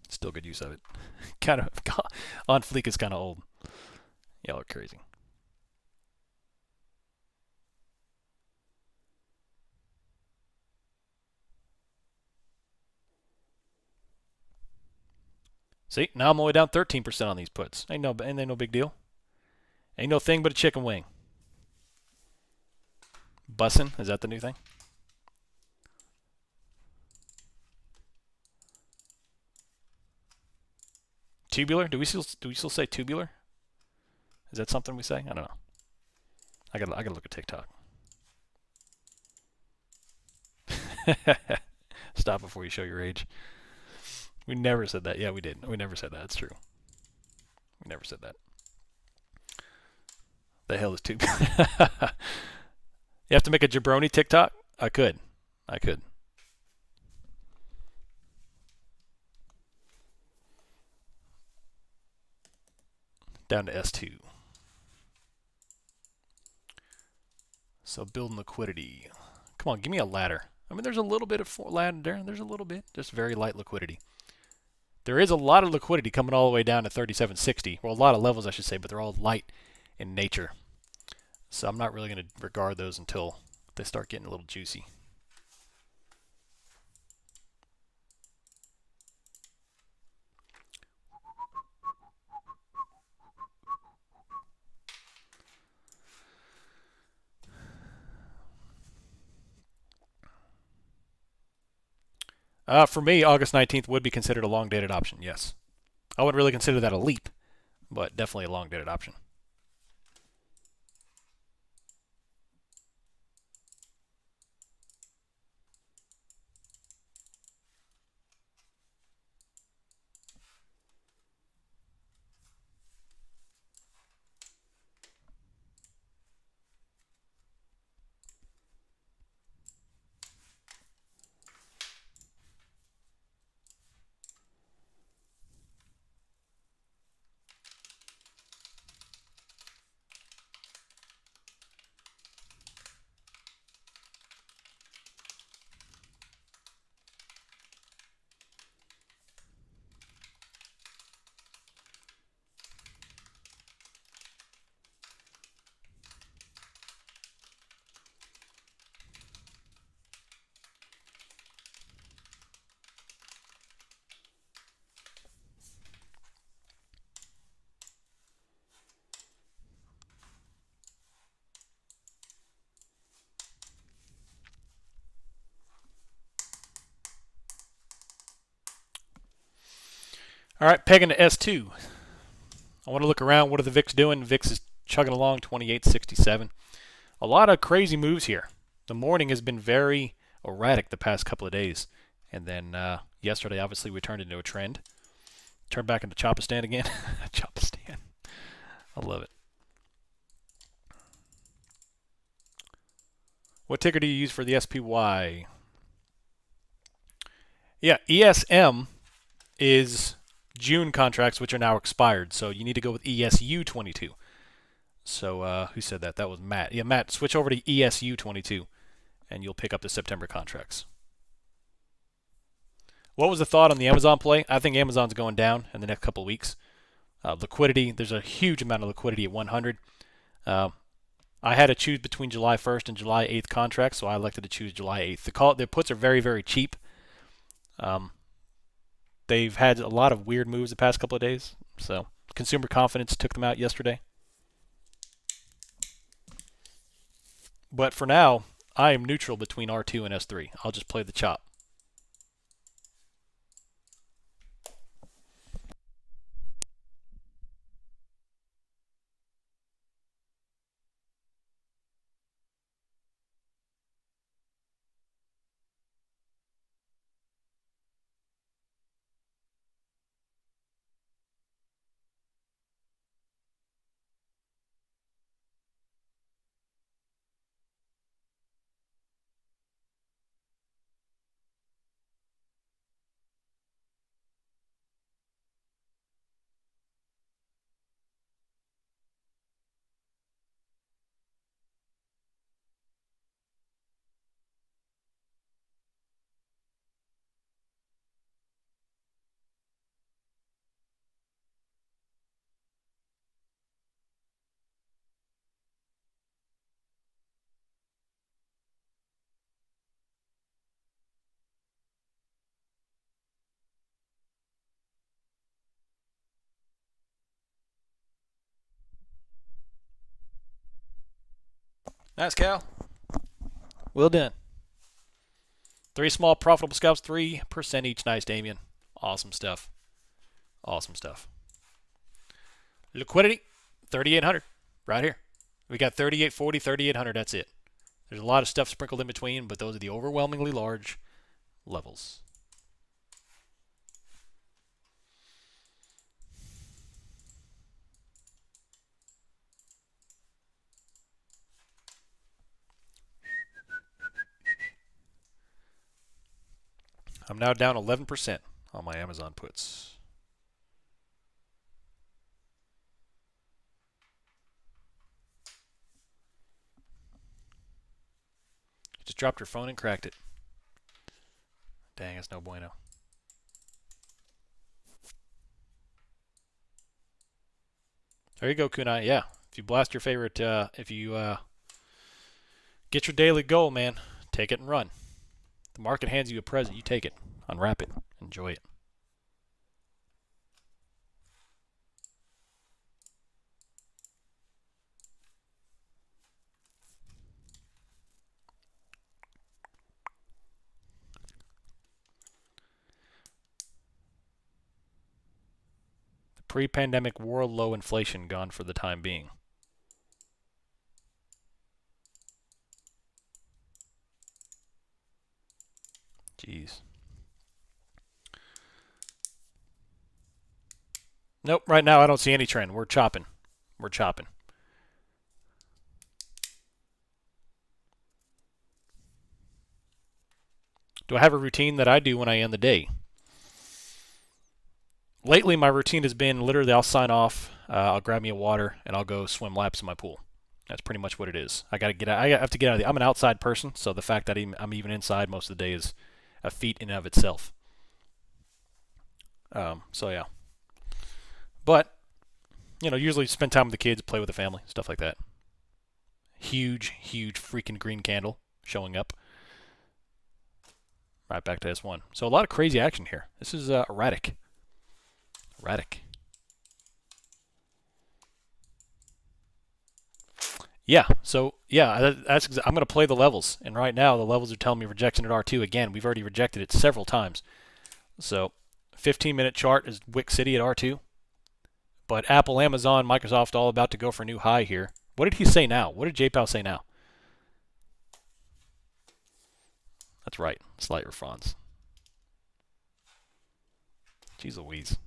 Still good use of it. Kind of on fleek is kind of old. Y'all are crazy. See, now I'm only down 13% on these puts. Ain't no big deal. Ain't no thing but a chicken wing. Bussin', is that the new thing? Tubular? Do we still say tubular? Is that something we say? I don't know. I gotta look at TikTok. Stop before you show your age. We never said that. Yeah, we did. We never said that. It's true. We never said that. The hell is tubular? You have to make a jabroni TikTok? I could. Down to S2. So building liquidity. Come on, give me a ladder. I mean, there's a little bit of ladder there. There's a little bit. Just very light liquidity. There is a lot of liquidity coming all the way down to 37.60. Well, a lot of levels, I should say, but they're all light in nature. So I'm not really going to regard those until they start getting a little juicy. For me, August 19th would be considered a long-dated option, yes. I wouldn't really consider that a leap, but definitely a long-dated option. All right, pegging to S2. I want to look around. What are the VIX doing? VIX is chugging along, 28.67. A lot of crazy moves here. The morning has been very erratic the past couple of days. And then yesterday, obviously, we turned into a trend. Turned back into Chopistan again. Chopistan. I love it. What ticker do you use for the SPY? Yeah, ESM is June contracts, which are now expired. So you need to go with ESU22. So who said that? That was Matt. Yeah, Matt, switch over to ESU22, and you'll pick up the September contracts. What was the thought on the Amazon play? I think Amazon's going down in the next couple of weeks. Liquidity, there's a huge amount of liquidity at 100. I had to choose between July 1st and July 8th contracts, so I elected to choose July 8th. The puts are very, very cheap. They've had a lot of weird moves the past couple of days. So consumer confidence took them out yesterday. But for now, I am neutral between R2 and S3. I'll just play the chop. Nice, Cal. Well done. 3 small profitable scalps, 3% each. Nice, Damien. Awesome stuff. Awesome stuff. Liquidity, 3,800. Right here. We got 3,840, 3,800. That's it. There's a lot of stuff sprinkled in between, but those are the overwhelmingly large levels. I'm now down 11% on my Amazon puts. Just dropped your phone and cracked it. Dang, it's no bueno. There you go, Kunai. Yeah, if you blast your favorite, if you get your daily goal, man, take it and run. The market hands you a present, you take it, unwrap it, enjoy it. Pre-pandemic world low inflation gone for the time being. Jeez. Nope, right now I don't see any trend. We're chopping. We're chopping. Do I have a routine that I do when I end the day? Lately, my routine has been literally I'll sign off, I'll grab me a water, and I'll go swim laps in my pool. That's pretty much what it is. I gotta get out. I have to get out of the. I'm an outside person, so the fact that I'm even inside most of the day is a feat in and of itself. So yeah, but usually spend time with the kids, play with the family, stuff like that. Huge, huge freaking green candle showing up. Right back to S1. So a lot of crazy action here. This is erratic. Erratic. Yeah, so yeah, I'm going to play the levels. And right now, the levels are telling me rejection at R2. Again, we've already rejected it several times. So 15-minute chart is Wick City at R2. But Apple, Amazon, Microsoft all about to go for a new high here. What did he say now? What did JPOW say now? That's right. Slight response. Jeez Louise.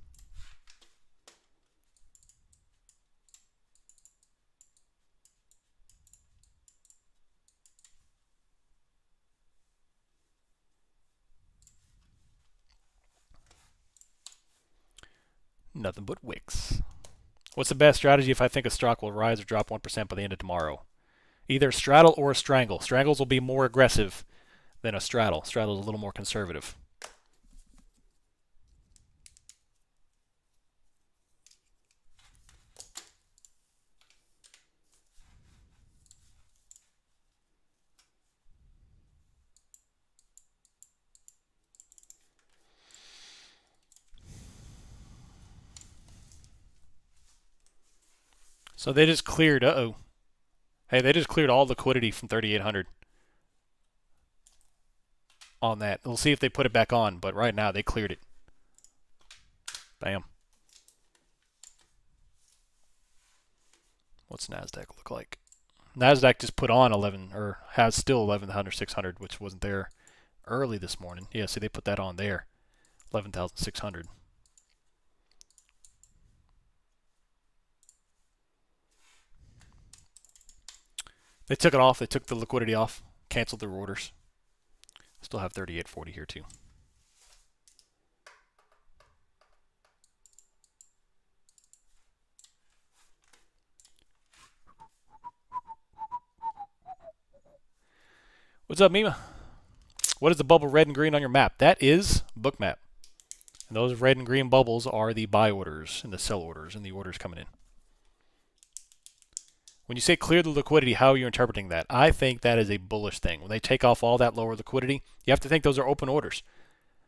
Nothing but wicks. What's the best strategy if I think a stock will rise or drop 1% by the end of tomorrow? Either straddle or a strangle. Strangles will be more aggressive than a straddle. Straddle is a little more conservative. So they just cleared, Hey, they just cleared all liquidity from 3,800 on that. We'll see if they put it back on, but right now they cleared it. Bam. What's NASDAQ look like? NASDAQ just put on 11, or has still 11,600, which wasn't there early this morning. Yeah, see, they put that on there. 11,600. They took it off. They took the liquidity off. Canceled their orders. Still have 38.40 here too. What's up, Mima? What is the bubble red and green on your map? That is Bookmap. And those red and green bubbles are the buy orders and the sell orders and the orders coming in. When you say clear the liquidity, how are you interpreting that? I think that is a bullish thing. When they take off all that lower liquidity, you have to think those are open orders.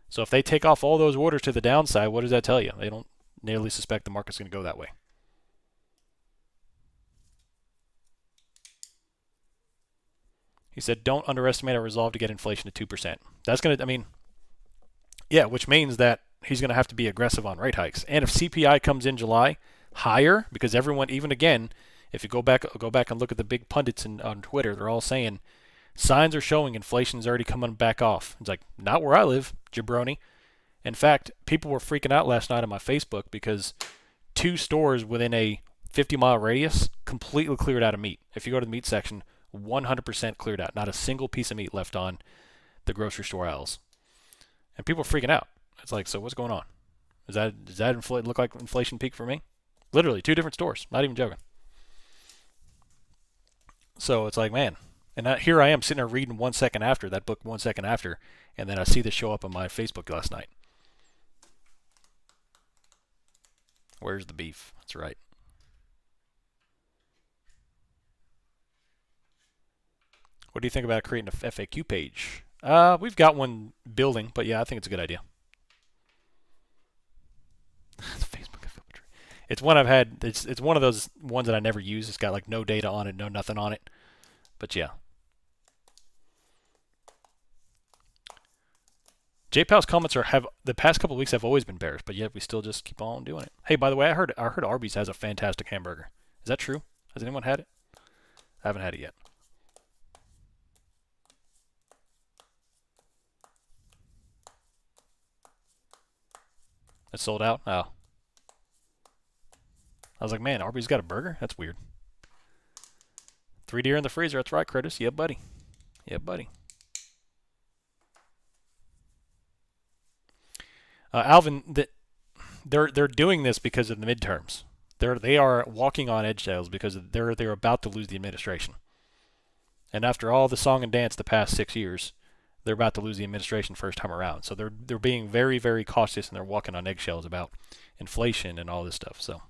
So if they take off all those orders to the downside, what does that tell you? They don't nearly suspect the market's going to go that way. He said, don't underestimate our resolve to get inflation to 2%. That's going to, yeah, which means that he's going to have to be aggressive on rate hikes. And if CPI comes in July higher, because everyone, even again, if you go back and look at the big pundits on Twitter, they're all saying signs are showing inflation's already coming back off. It's like, not where I live, jabroni. In fact, people were freaking out last night on my Facebook because 2 stores within a 50-mile radius completely cleared out of meat. If you go to the meat section, 100% cleared out. Not a single piece of meat left on the grocery store aisles. And people are freaking out. It's like, so what's going on? Does that look like inflation peak for me? Literally, 2 different stores. Not even joking. So it's like, man. And here I am sitting there reading 1 second after, that book 1 second after, and then I see this show up on my Facebook last night. Where's the beef? That's right. What do you think about creating a FAQ page? We've got one building, but yeah, I think it's a good idea. Facebook infiltrate. It's one I've had. It's one of those ones that I never use. It's got like no data on it, no nothing on it. But yeah. J-Powell's comments have the past couple of weeks have always been bearish, but yet we still just keep on doing it. Hey, by the way, I heard Arby's has a fantastic hamburger. Is that true? Has anyone had it? I haven't had it yet. It's sold out? Oh. I was like, man, Arby's got a burger? That's weird. 3 deer in the freezer. That's right, Curtis. Yeah, buddy. Yeah, buddy. Alvin, they're doing this because of the midterms. They are walking on eggshells because they're about to lose the administration. And after all the song and dance the past 6 years, they're about to lose the administration first time around. So they're being very, very cautious, and they're walking on eggshells about inflation and all this stuff. So.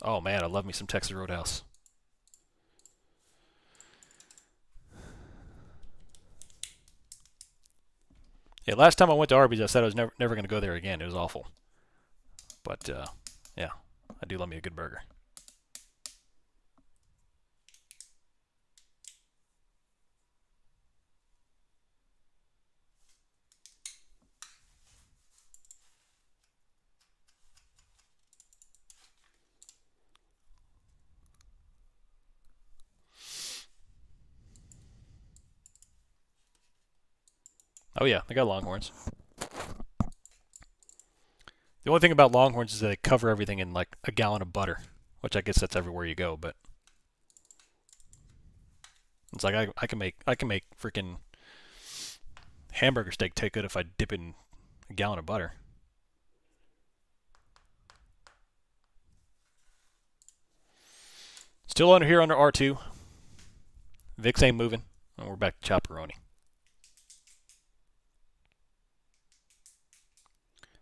Oh man, I love me some Texas Roadhouse. Yeah, last time I went to Arby's, I said I was never going to go there again. It was awful. But yeah, I do love me a good burger. Oh yeah, they got Longhorns. The only thing about Longhorns is that they cover everything in like a gallon of butter, which I guess that's everywhere you go. But it's like I can make freaking hamburger steak taste good if I dip it in a gallon of butter. Still under here under R2. VIX ain't moving, and we're back to Chopperoni.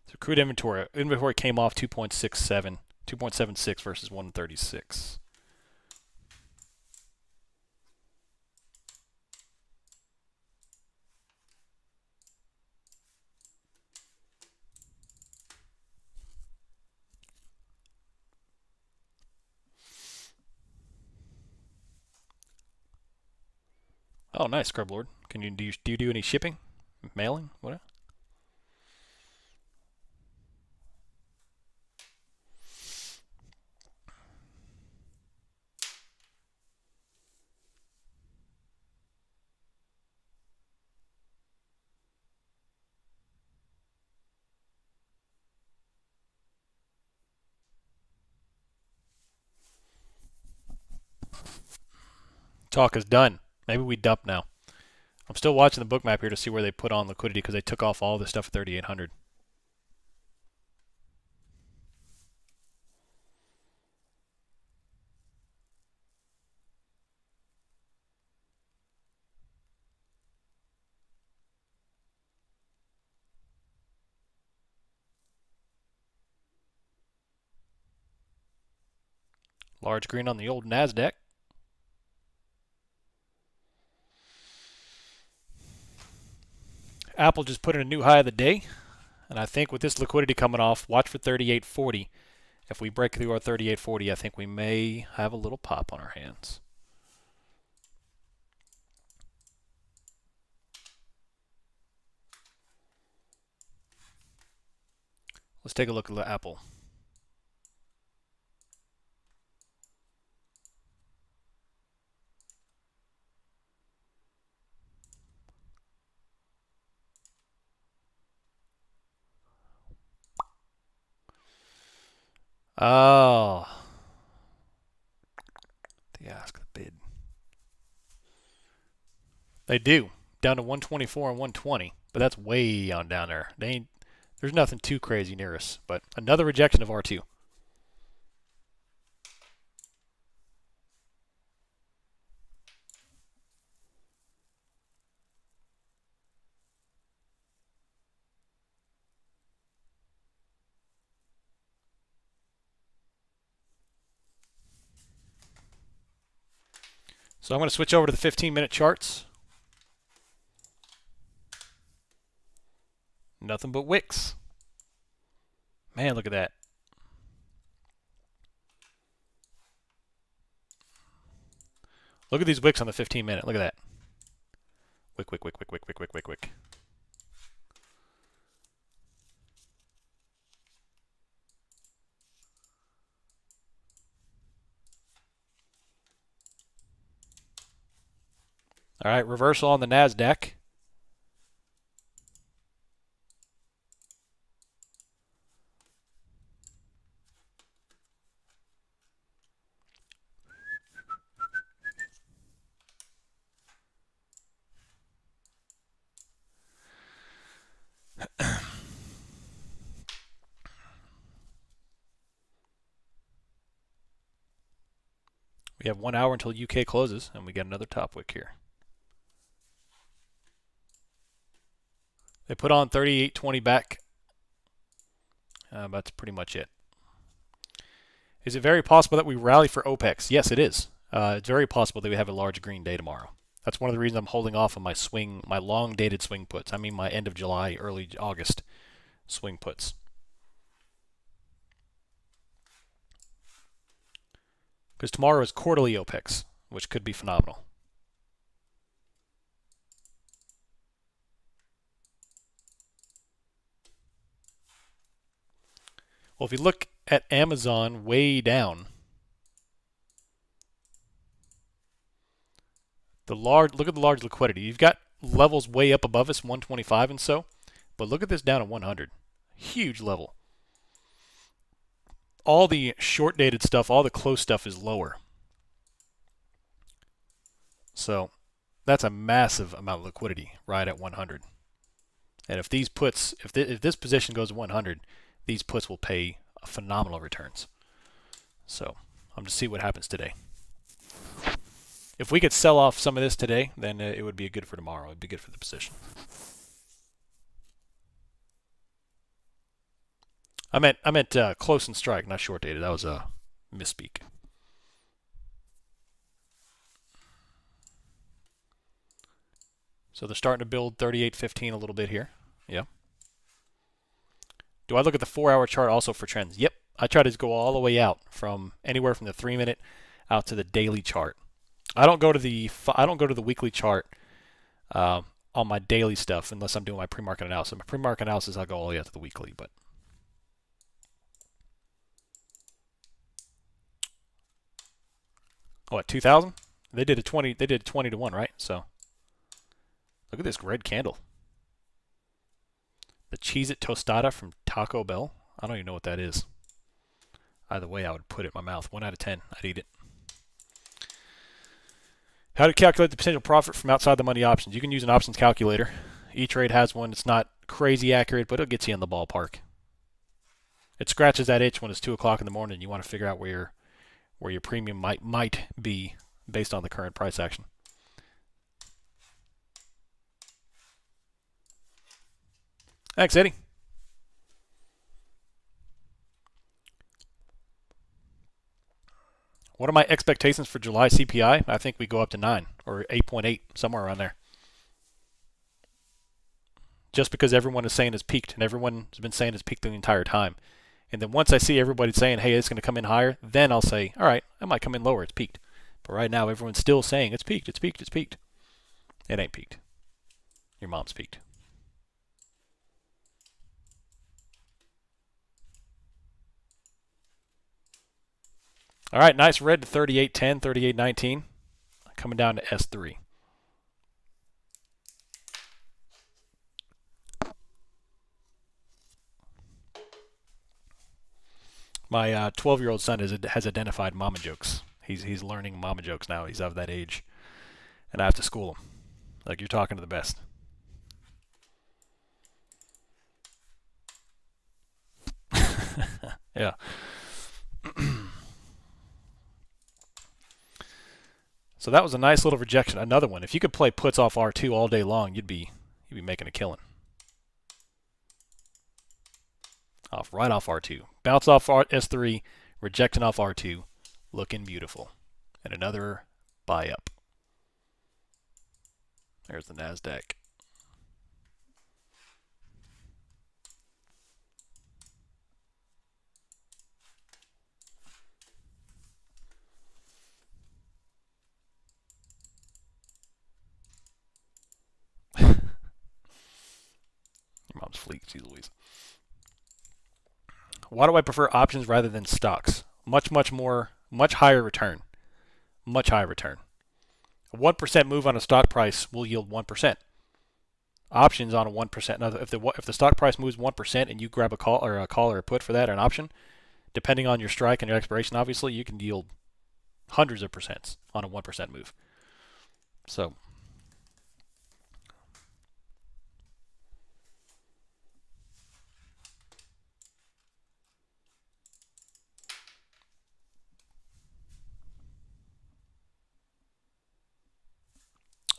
So crude inventory came off 2.76 versus 136. Oh, nice, Scrub Lord. Do you do any shipping, mailing, what? Talk is done. Maybe we dump now. I'm still watching the book map here to see where they put on liquidity because they took off all this stuff at 3,800. Large green on the old NASDAQ. Apple just put in a new high of the day. And I think with this liquidity coming off, watch for 38.40. If we break through our 38.40, I think we may have a little pop on our hands. Let's take a look at the Apple. Oh. They ask the bid. They do. Down to 124 and 120. But that's way on down there. There's nothing too crazy near us. But another rejection of R2. So I'm going to switch over to the 15-minute charts. Nothing but wicks. Man, look at that. Look at these wicks on the 15-minute. Look at that. Wick, wick, wick, wick, wick, wick, wick, wick, wick. All right, reversal on the NASDAQ. We have 1 hour until UK closes, and we get another top wick here. They put on 38.20 back. That's pretty much it. Is it very possible that we rally for Opex? Yes, it is. It's very possible that we have a large green day tomorrow. That's one of the reasons I'm holding off on my swing, my long-dated swing puts. I mean my end of July, early August swing puts. Because tomorrow is quarterly Opex, which could be phenomenal. Well, if you look at Amazon way down, look at the large liquidity. You've got levels way up above us, 125 and so, but look at this down at 100. Huge level. All the short-dated stuff, all the close stuff is lower. So that's a massive amount of liquidity right at 100. And if these puts, if this position goes to 100, these puts will pay phenomenal returns. So I'm just see what happens today. If we could sell off some of this today, then it would be good for tomorrow. It would be good for the position. I meant close and strike, not short dated. That was a misspeak. So they're starting to build 38.15 a little bit here. Yeah. Do I look at the 4-hour chart also for trends? Yep. I try to go all the way out from anywhere from the 3-minute out to the daily chart. I don't go to the weekly chart on my daily stuff unless I'm doing my pre-market analysis. My pre-market analysis, I go all the way out to the weekly, but. Oh, at 2,000? They did 20 to 1, right? So look at this red candle. The Cheez-It Tostada from Taco Bell. I don't even know what that is. Either way, I would put it in my mouth. 1 out of 10. I'd eat it. How to calculate the potential profit from outside the money options. You can use an options calculator. E-Trade has one. It's not crazy accurate, but it'll get you in the ballpark. It scratches that itch when it's 2 o'clock in the morning and you want to figure out where your premium might be based on the current price action. Thanks, Eddie. What are my expectations for July CPI? I think we go up to 9 or 8.8, somewhere around there. Just because everyone is saying it's peaked, and everyone has been saying it's peaked the entire time. And then once I see everybody saying, hey, it's going to come in higher, then I'll say, all right, I might come in lower. It's peaked. But right now, everyone's still saying it's peaked, it's peaked, it's peaked. It ain't peaked. Your mom's peaked. All right, nice red to 38.10, 38.19. Coming down to S3. My 12-year-old son has identified mama jokes. He's learning mama jokes now. He's of that age. And I have to school him. Like, you're talking to the best. Yeah. So that was a nice little rejection. Another one. If you could play puts off R2 all day long, you'd be making a killing. Right off R2. Bounce off S3, rejecting off R2, looking beautiful. And another buy up. There's the NASDAQ. Jeez Louise. Why do I prefer options rather than stocks? Much higher return. Much higher return. A 1% move on a stock price will yield 1%. Options on a 1%. Now, if the stock price moves 1% and you grab a call or a put for that, or an option, depending on your strike and your expiration, obviously, you can yield hundreds of percents on a 1% move. So,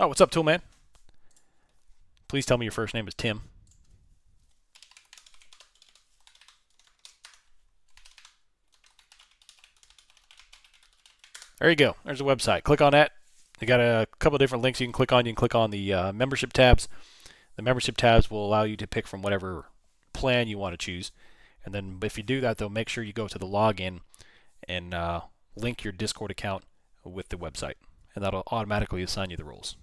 oh, what's up, Toolman? Please tell me your first name is Tim. There you go. There's a website. Click on that. You got a couple of different links you can click on. You can click on the membership tabs. The membership tabs will allow you to pick from whatever plan you want to choose. And then if you do that, they'll make sure you go to the login and link your Discord account with the website. And that'll automatically assign you the rules.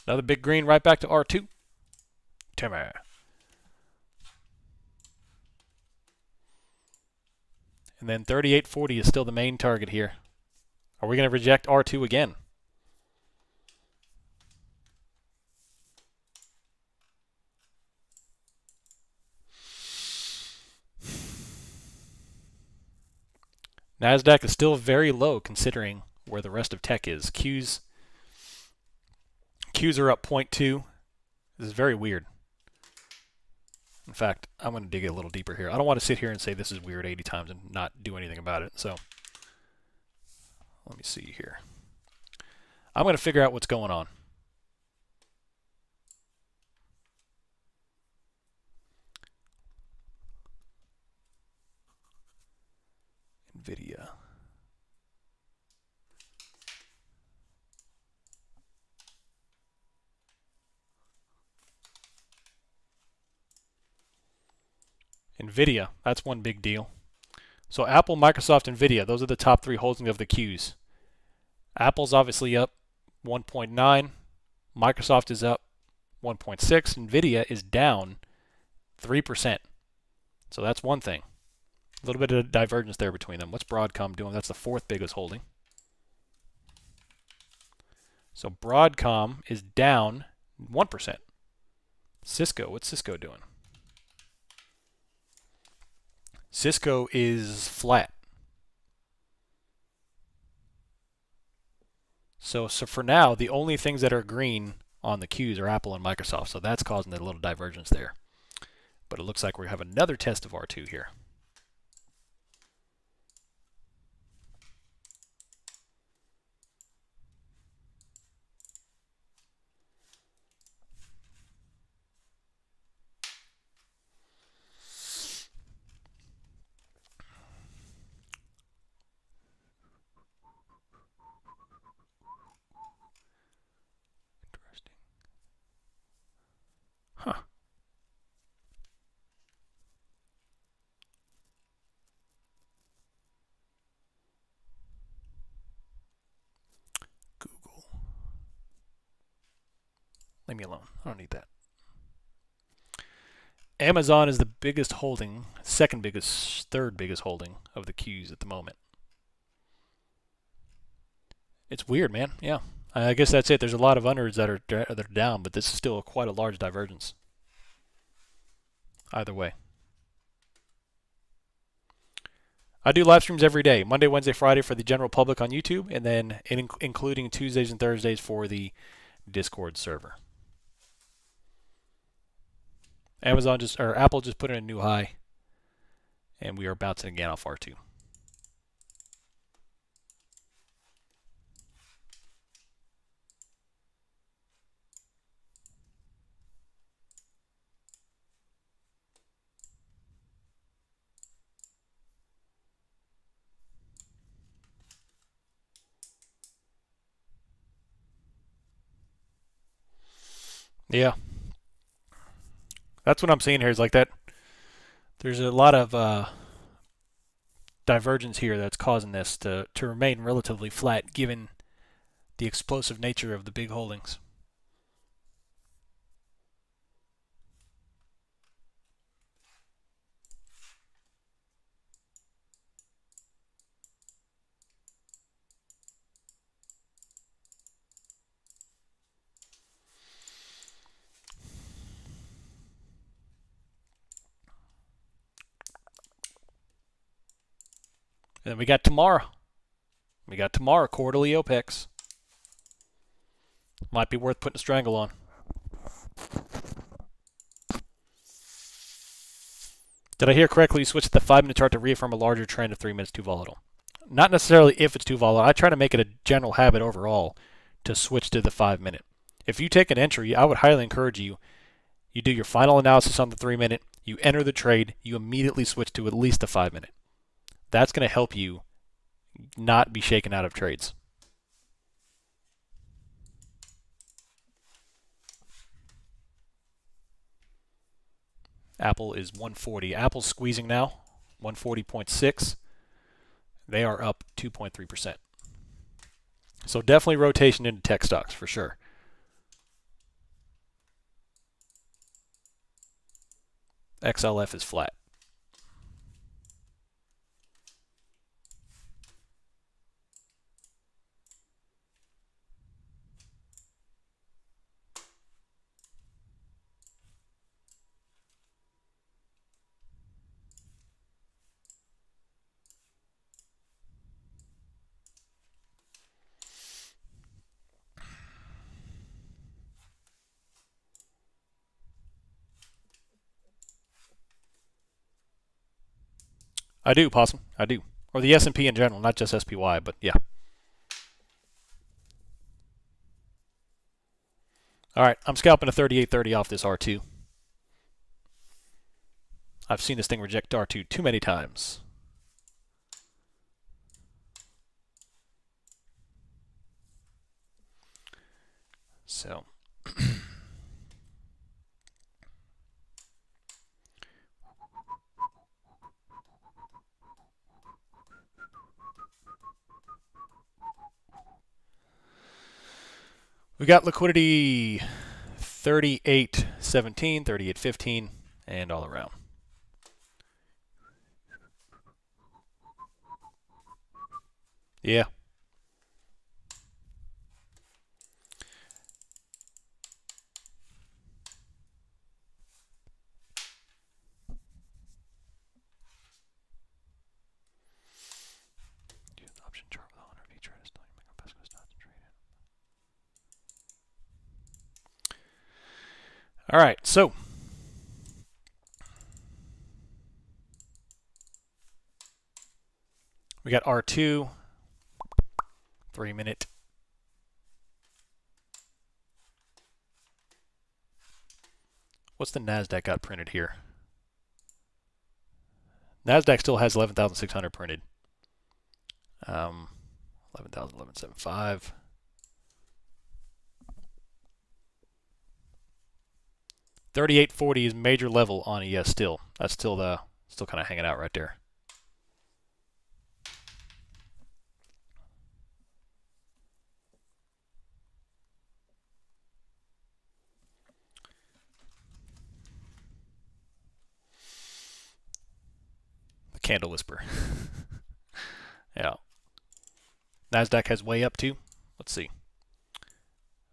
Another big green right back to R2. Timmer. And then 38.40 is still the main target here. Are we going to reject R2 again? NASDAQ is still very low considering where the rest of tech is. Qs are up 0.2. This is very weird. In fact, I'm going to dig a little deeper here. I don't want to sit here and say this is weird 80 times and not do anything about it. So let me see here. I'm going to figure out what's going on. NVIDIA. NVIDIA, that's one big deal. So Apple, Microsoft, NVIDIA, those are the top three holdings of the Qs. Apple's obviously up 1.9. Microsoft is up 1.6. NVIDIA is down 3%. So that's one thing. A little bit of divergence there between them. What's Broadcom doing? That's the fourth biggest holding. So Broadcom is down 1%. Cisco, what's Cisco doing? Cisco is flat. So for now, the only things that are green on the Qs are Apple and Microsoft. So that's causing a little divergence there. But it looks like we have another test of R2 here. Huh. Google. Leave me alone. I don't need that. Amazon is the biggest holding, second biggest, third biggest holding of the Qs at the moment. It's weird, man. Yeah. I guess that's it. There's a lot of unders that are down, but this is still quite a large divergence. Either way. I do live streams every day, Monday, Wednesday, Friday for the general public on YouTube, and then including Tuesdays and Thursdays for the Discord server. Apple just put in a new high, and we are bouncing again off R2. Yeah. That's what I'm seeing here is like that. There's a lot of divergence here that's causing this to remain relatively flat given the explosive nature of the big holdings. And then we got tomorrow. Quarterly Opex. Might be worth putting a strangle on. Did I hear correctly? You switched the 5-minute chart to reaffirm a larger trend if 3 minutes too volatile. Not necessarily if it's too volatile. I try to make it a general habit overall to switch to the 5-minute. If you take an entry, I would highly encourage you. You do your final analysis on the 3-minute, you enter the trade, you immediately switch to at least the 5-minute. That's going to help you not be shaken out of trades. Apple is 140. Apple's squeezing now, 140.6. They are up 2.3%. So definitely rotation into tech stocks for sure. XLF is flat. I do, Possum. I do. Or the S&P in general, not just SPY, but yeah. All right, I'm scalping a 38.30 off this R2. I've seen this thing reject R2 too many times. So we got liquidity 38.17, 38.15, and all around. Yeah. Option chart with 100 each trade is not make a best not to trade it. All right, so we got R2, 3-minute. What's the NASDAQ got printed here? NASDAQ still has 11,600 printed. 11,175. $38.40 is major level on ES still. That's still kind of hanging out right there. The candle whisper. Yeah. NASDAQ has way up too. Let's see.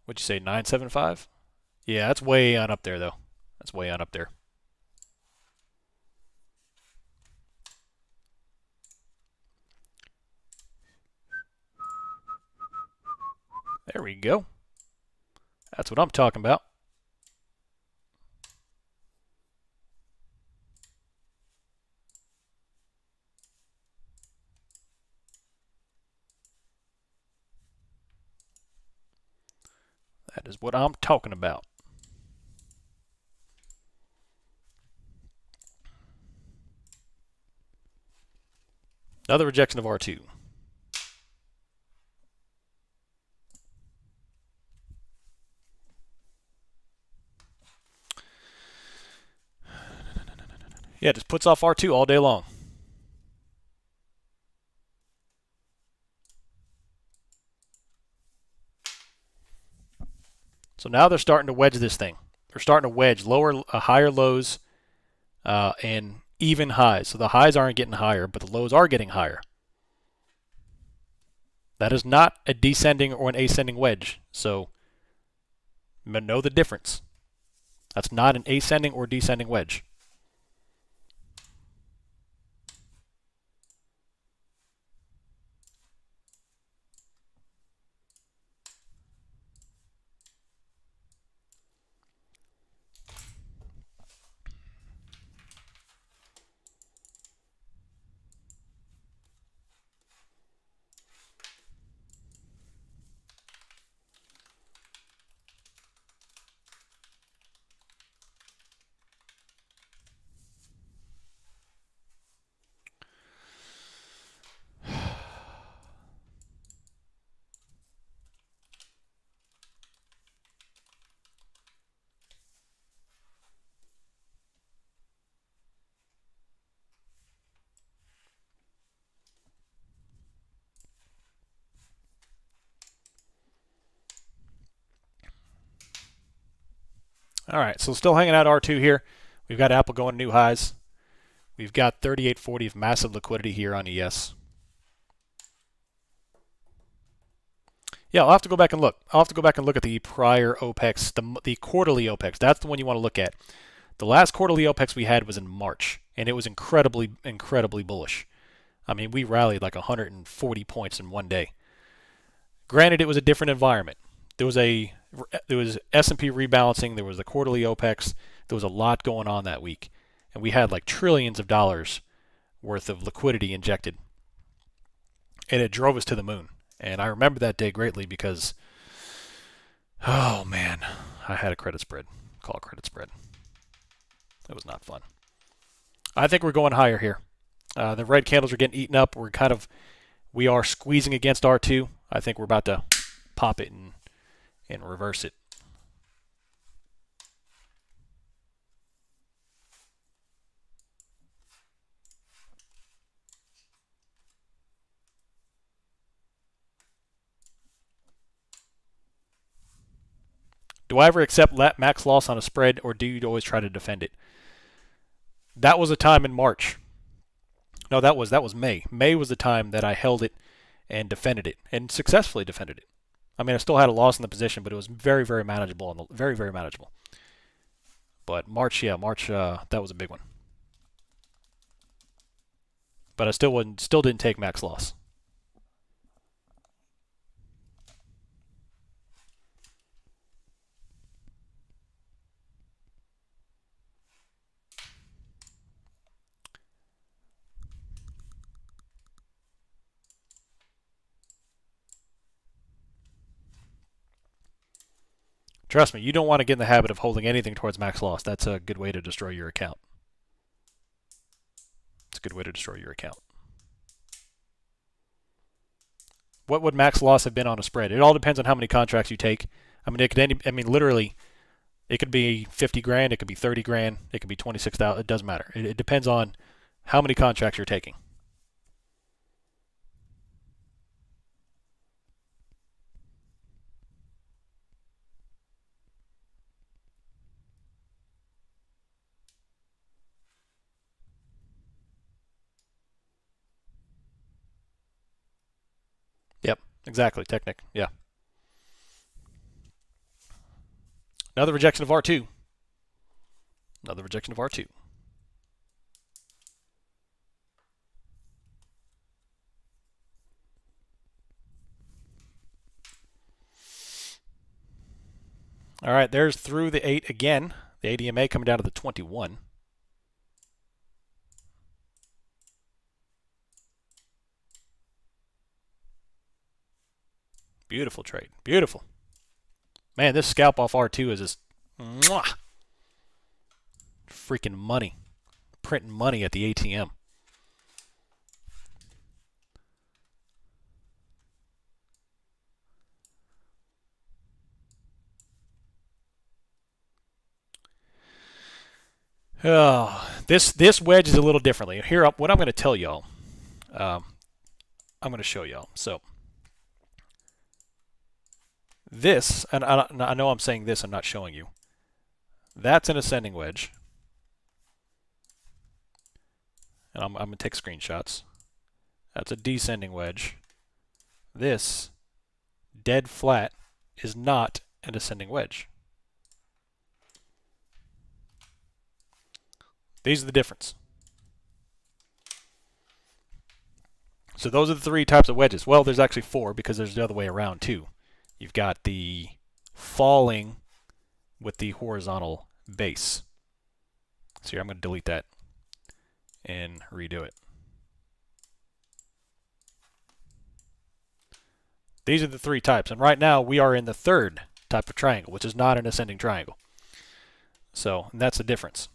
What'd you say, 975? Yeah, that's way on up there though. That's way on up there. There we go. That's what I'm talking about. That is what I'm talking about. Another rejection of R2. Yeah, just puts off R2 all day long. So now they're starting to wedge this thing. They're starting to wedge higher lows and even highs. So the highs aren't getting higher, but the lows are getting higher. That is not a descending or an ascending wedge. So know the difference. That's not an ascending or descending wedge. All right, so still hanging out R2 here. We've got Apple going new highs. We've got 38.40 of massive liquidity here on ES. Yeah, I'll have to go back and look. I'll have to go back and look at the prior Opex, the quarterly Opex. That's the one you want to look at. The last quarterly Opex we had was in March, and it was incredibly, incredibly bullish. I mean, we rallied like 140 points in one day. Granted, it was a different environment. There was S&P rebalancing. There was the quarterly Opex. There was a lot going on that week, and we had like trillions of dollars worth of liquidity injected, and it drove us to the moon. And I remember that day greatly because, oh man, I had a credit spread. Call it credit spread. It was not fun. I think we're going higher here. The red candles are getting eaten up. We are squeezing against R2. I think we're about to pop it and reverse it. Do I ever accept max loss on a spread, or do you always try to defend it? That was a time in March. No, that was May. May was the time that I held it and defended it, and successfully defended it. I mean, I still had a loss in the position, but it was very, very manageable. Very, very manageable. But March, that was a big one. But I still didn't take max loss. Trust me, you don't want to get in the habit of holding anything towards max loss. That's a good way to destroy your account. It's a good way to destroy your account. What would max loss have been on a spread? It all depends on how many contracts you take. I mean, literally, it could be 50 grand, it could be 30 grand, it could be 26,000. It doesn't matter. It depends on how many contracts you're taking. Yep, exactly. Technic. Yeah. Another rejection of R2. Another rejection of R2. All right, there's through the 8 again. The ADMA coming down to the 21. Beautiful trade. Beautiful. Man, this scalp off R2 is just mwah, freaking money. Printing money at the ATM. Oh, this wedge is a little differently. Here, what I'm going to tell y'all, I'm going to show y'all. So this, and I know I'm saying this, I'm not showing you. That's an ascending wedge. And I'm going to take screenshots. That's a descending wedge. This, dead flat, is not an ascending wedge. These are the difference. So those are the 3 types of wedges. Well, there's actually 4 because there's the other way around too. You've got the falling with the horizontal base. So here, I'm going to delete that and redo it. These are the 3 types. And right now we are in the 3rd type of triangle, which is not an ascending triangle. So that's the difference.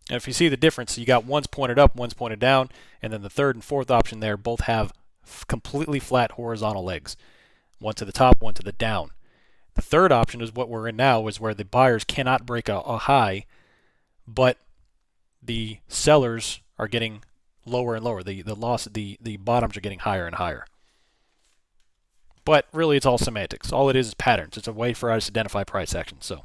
And if you see the difference, you got one's pointed up, one's pointed down, and then the 3rd and 4th option there both have completely flat horizontal legs. One to the top, one to the down. The 3rd option is what we're in now, is where the buyers cannot break a high, but the sellers are getting lower and lower. The bottoms are getting higher and higher. But really, it's all semantics. All it is patterns. It's a way for us to identify price action. So.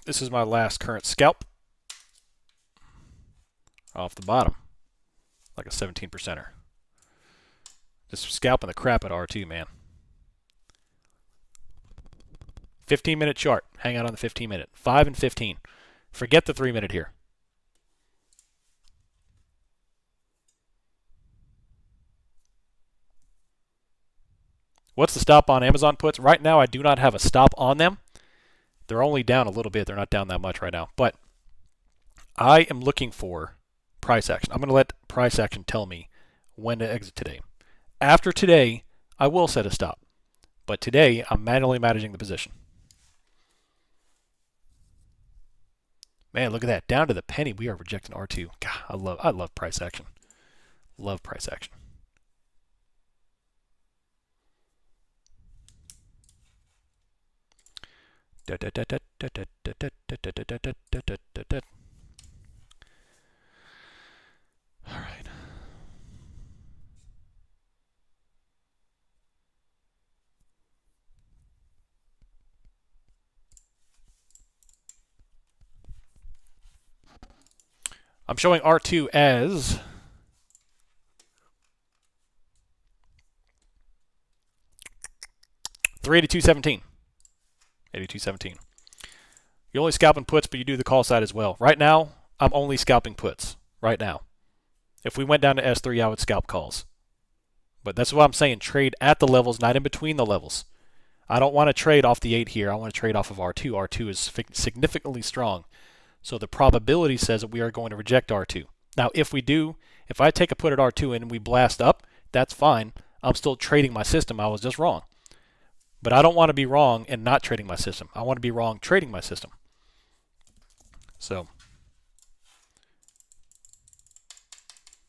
This is my last current scalp off the bottom, like a 17%er. Just scalping the crap at R2, man. 15-minute chart. Hang out on the 15-minute. 5 and 15. Forget the 3-minute here. What's the stop on Amazon puts? Right now, I do not have a stop on them. They're only down a little bit. They're not down that much right now. But I am looking for price action. I'm going to let price action tell me when to exit today. After today, I will set a stop. But today, I'm manually managing the position. Man, look at that. Down to the penny, we are rejecting R2. God, I love price action. Love price action. All right. I'm showing R2 as $382.17. 82.17. You're only scalping puts, but you do the call side as well. Right now, I'm only scalping puts. Right now. If we went down to S3, I would scalp calls. But that's what I'm saying. Trade at the levels, not in between the levels. I don't want to trade off the 8 here. I want to trade off of R2. R2 is significantly strong. So the probability says that we are going to reject R2. Now, if we do, if I take a put at R2 and we blast up, that's fine. I'm still trading my system. I was just wrong. But I don't want to be wrong and not trading my system. I want to be wrong trading my system. So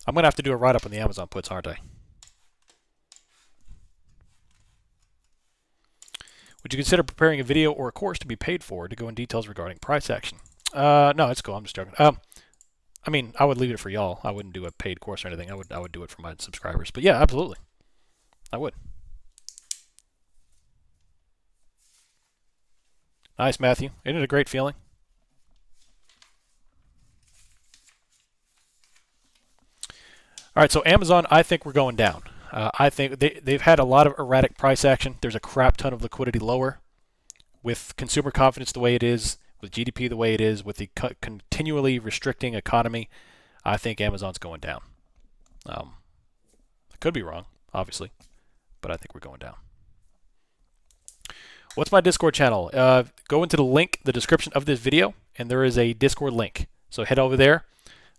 I'm going to have to do a write-up on the Amazon puts, aren't I? Would you consider preparing a video or a course to be paid for to go in details regarding price action? No, it's cool. I'm just joking. I mean, I would leave it for y'all. I wouldn't do a paid course or anything. I would do it for my subscribers. But yeah, absolutely. I would. Nice, Matthew. Isn't it a great feeling? All right, so Amazon, I think we're going down. I think they've had a lot of erratic price action. There's a crap ton of liquidity lower. With consumer confidence the way it is, with GDP the way it is, with the continually restricting economy, I think Amazon's going down. I could be wrong, obviously, but I think we're going down. What's my Discord channel? Go into the link, the description of this video, and there is a Discord link. So head over there.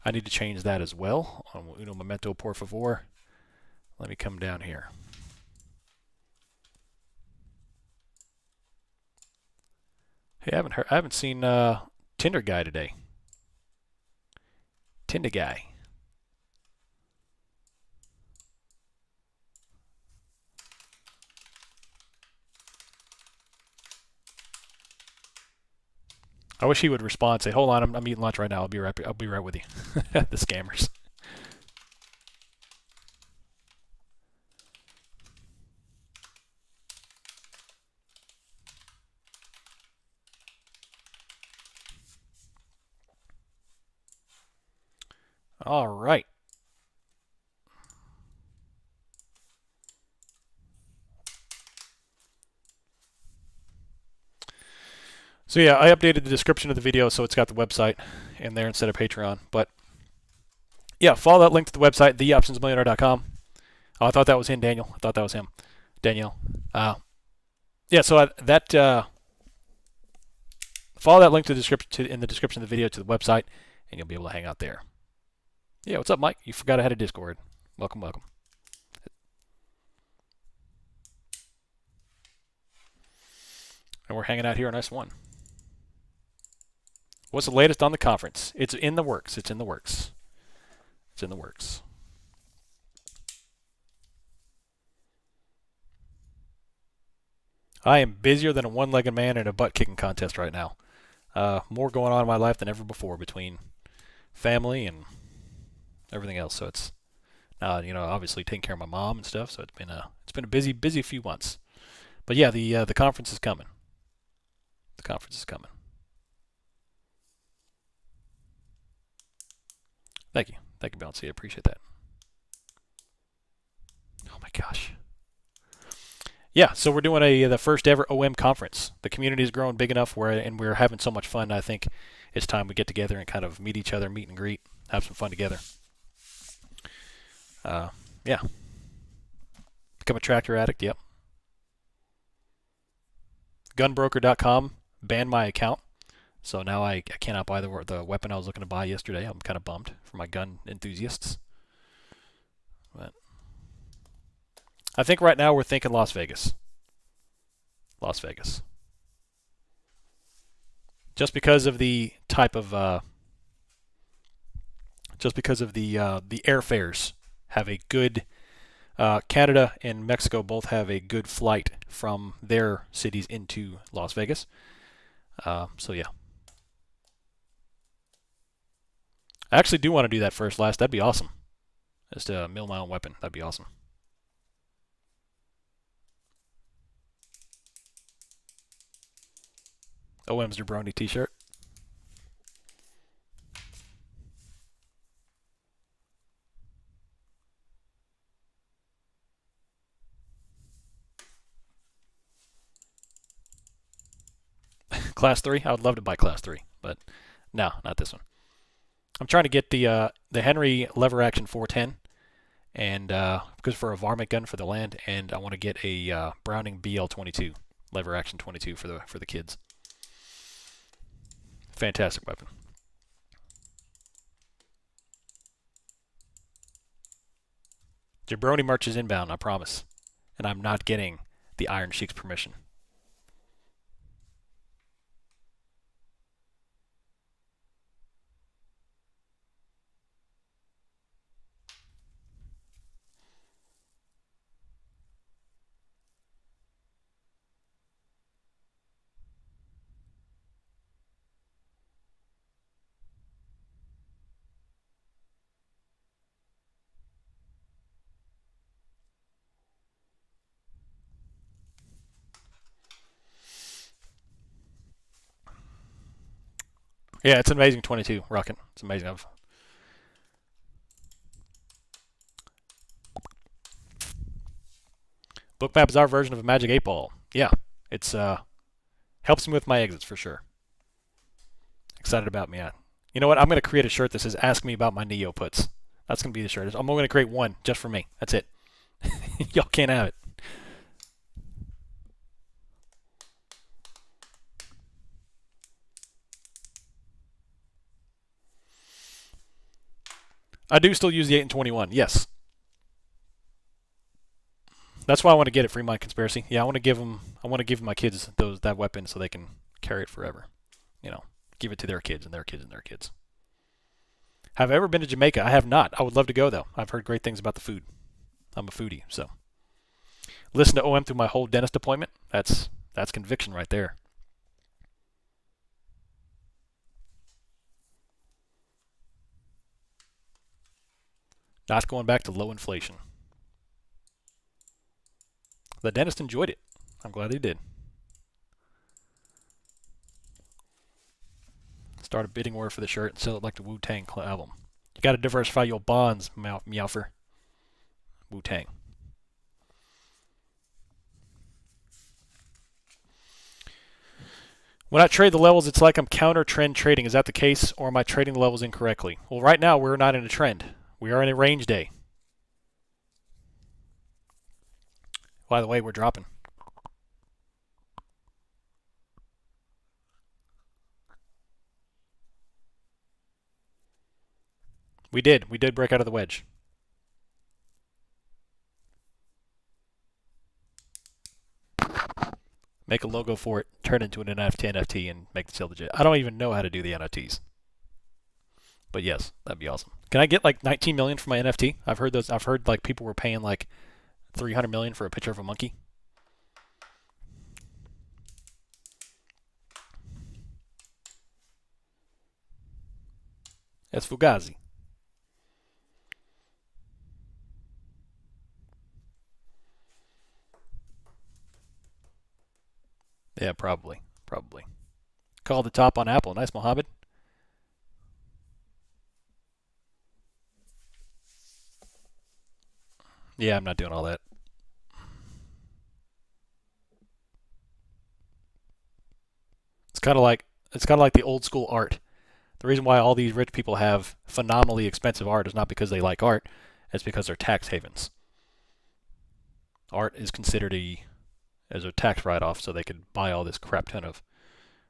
I need to change that as well. Uno momento, por favor. Let me come down here. Hey, I haven't seen Tinder guy today. Tinder guy. I wish he would respond and say, hold on, I'm eating lunch right now. I'll be right with you. The scammers. All right. So yeah, I updated the description of the video so it's got the website in there instead of Patreon. But yeah, follow that link to the website, theoptionsmillionaire.com. Oh, I thought that was him, Daniel. I thought that was him, Danielle. Yeah, so follow that link to the description in the description of the video to the website, and you'll be able to hang out there. Yeah, what's up, Mike? You forgot I had a Discord. Welcome, welcome. And we're hanging out here on S1. What's the latest on the conference? It's in the works. It's in the works. It's in the works. I am busier than a one-legged man in a butt-kicking contest right now. More going on in my life than ever before between family and everything else. So it's obviously taking care of my mom and stuff. So it's been a busy few months. But yeah, the conference is coming. The conference is coming. Thank you, Bouncy. I appreciate that. Oh my gosh. Yeah, so we're doing the first ever OM conference. The community is growing big enough and we're having so much fun. I think it's time we get together and kind of meet each other, meet and greet, have some fun together. Yeah. Become a tractor addict. Yep. Gunbroker.com banned my account, so now I cannot buy the weapon I was looking to buy yesterday. I'm kind of bummed for my gun enthusiasts. But I think right now we're thinking Las Vegas. Las Vegas. Just because of the type of just because of the airfares have a good Canada and Mexico both have a good flight from their cities into Las Vegas. So yeah. I actually do want to do that first, last. That'd be awesome. Just to mill my own weapon. That'd be awesome. OM's Jabroni t-shirt. Class 3? I would love to buy Class 3, but no, not this one. I'm trying to get the Henry lever action 410, and because for a varmint gun for the land, and I want to get a Browning BL22 lever action 22 for the kids. Fantastic weapon. Jabroni merch is inbound, I promise, and I'm not getting the Iron Sheik's permission. Yeah, it's an amazing 22 rocket. It's amazing. Bookmap is our version of a Magic 8 Ball. Yeah, it's helps me with my exits for sure. Excited about me. You know what? I'm going to create a shirt that says "Ask me about my Neo puts." That's going to be the shirt. I'm going to create one just for me. That's it. Y'all can't have it. I do still use the 8 and 21. Yes. That's why I want to get it. Free Mind Conspiracy. Yeah, I want to give my kids that weapon so they can carry it forever. Give it to their kids and their kids and their kids. Have I ever been to Jamaica? I have not. I would love to go though. I've heard great things about the food. I'm a foodie, so listen to OM through my whole dentist appointment. That's conviction right there. Not going back to low inflation. The dentist enjoyed it. I'm glad he did. Start a bidding war for the shirt and sell it like the Wu-Tang album. You got to diversify your bonds, Meowfer. Wu-Tang. When I trade the levels, it's like I'm counter-trend trading. Is that the case, or am I trading the levels incorrectly? Well, right now, we're not in a trend. We are in a range day. By the way, we're dropping. We did. We did break out of the wedge. make a logo for it, turn it into an NFT, and make the sale legit. I don't even know how to do the NFTs. But yes, that'd be awesome. Can I get like 19 million for my NFT? I've heard like people were paying like 300 million for a picture of a monkey. That's Fugazi. Yeah, probably. Call the top on Apple. Nice, Mohammed. Yeah, I'm not doing all that. It's kind of like the old school art. The reason why all these rich people have phenomenally expensive art is not because they like art, it's because they're tax havens. Art is considered as a tax write-off, so they could buy all this crap ton of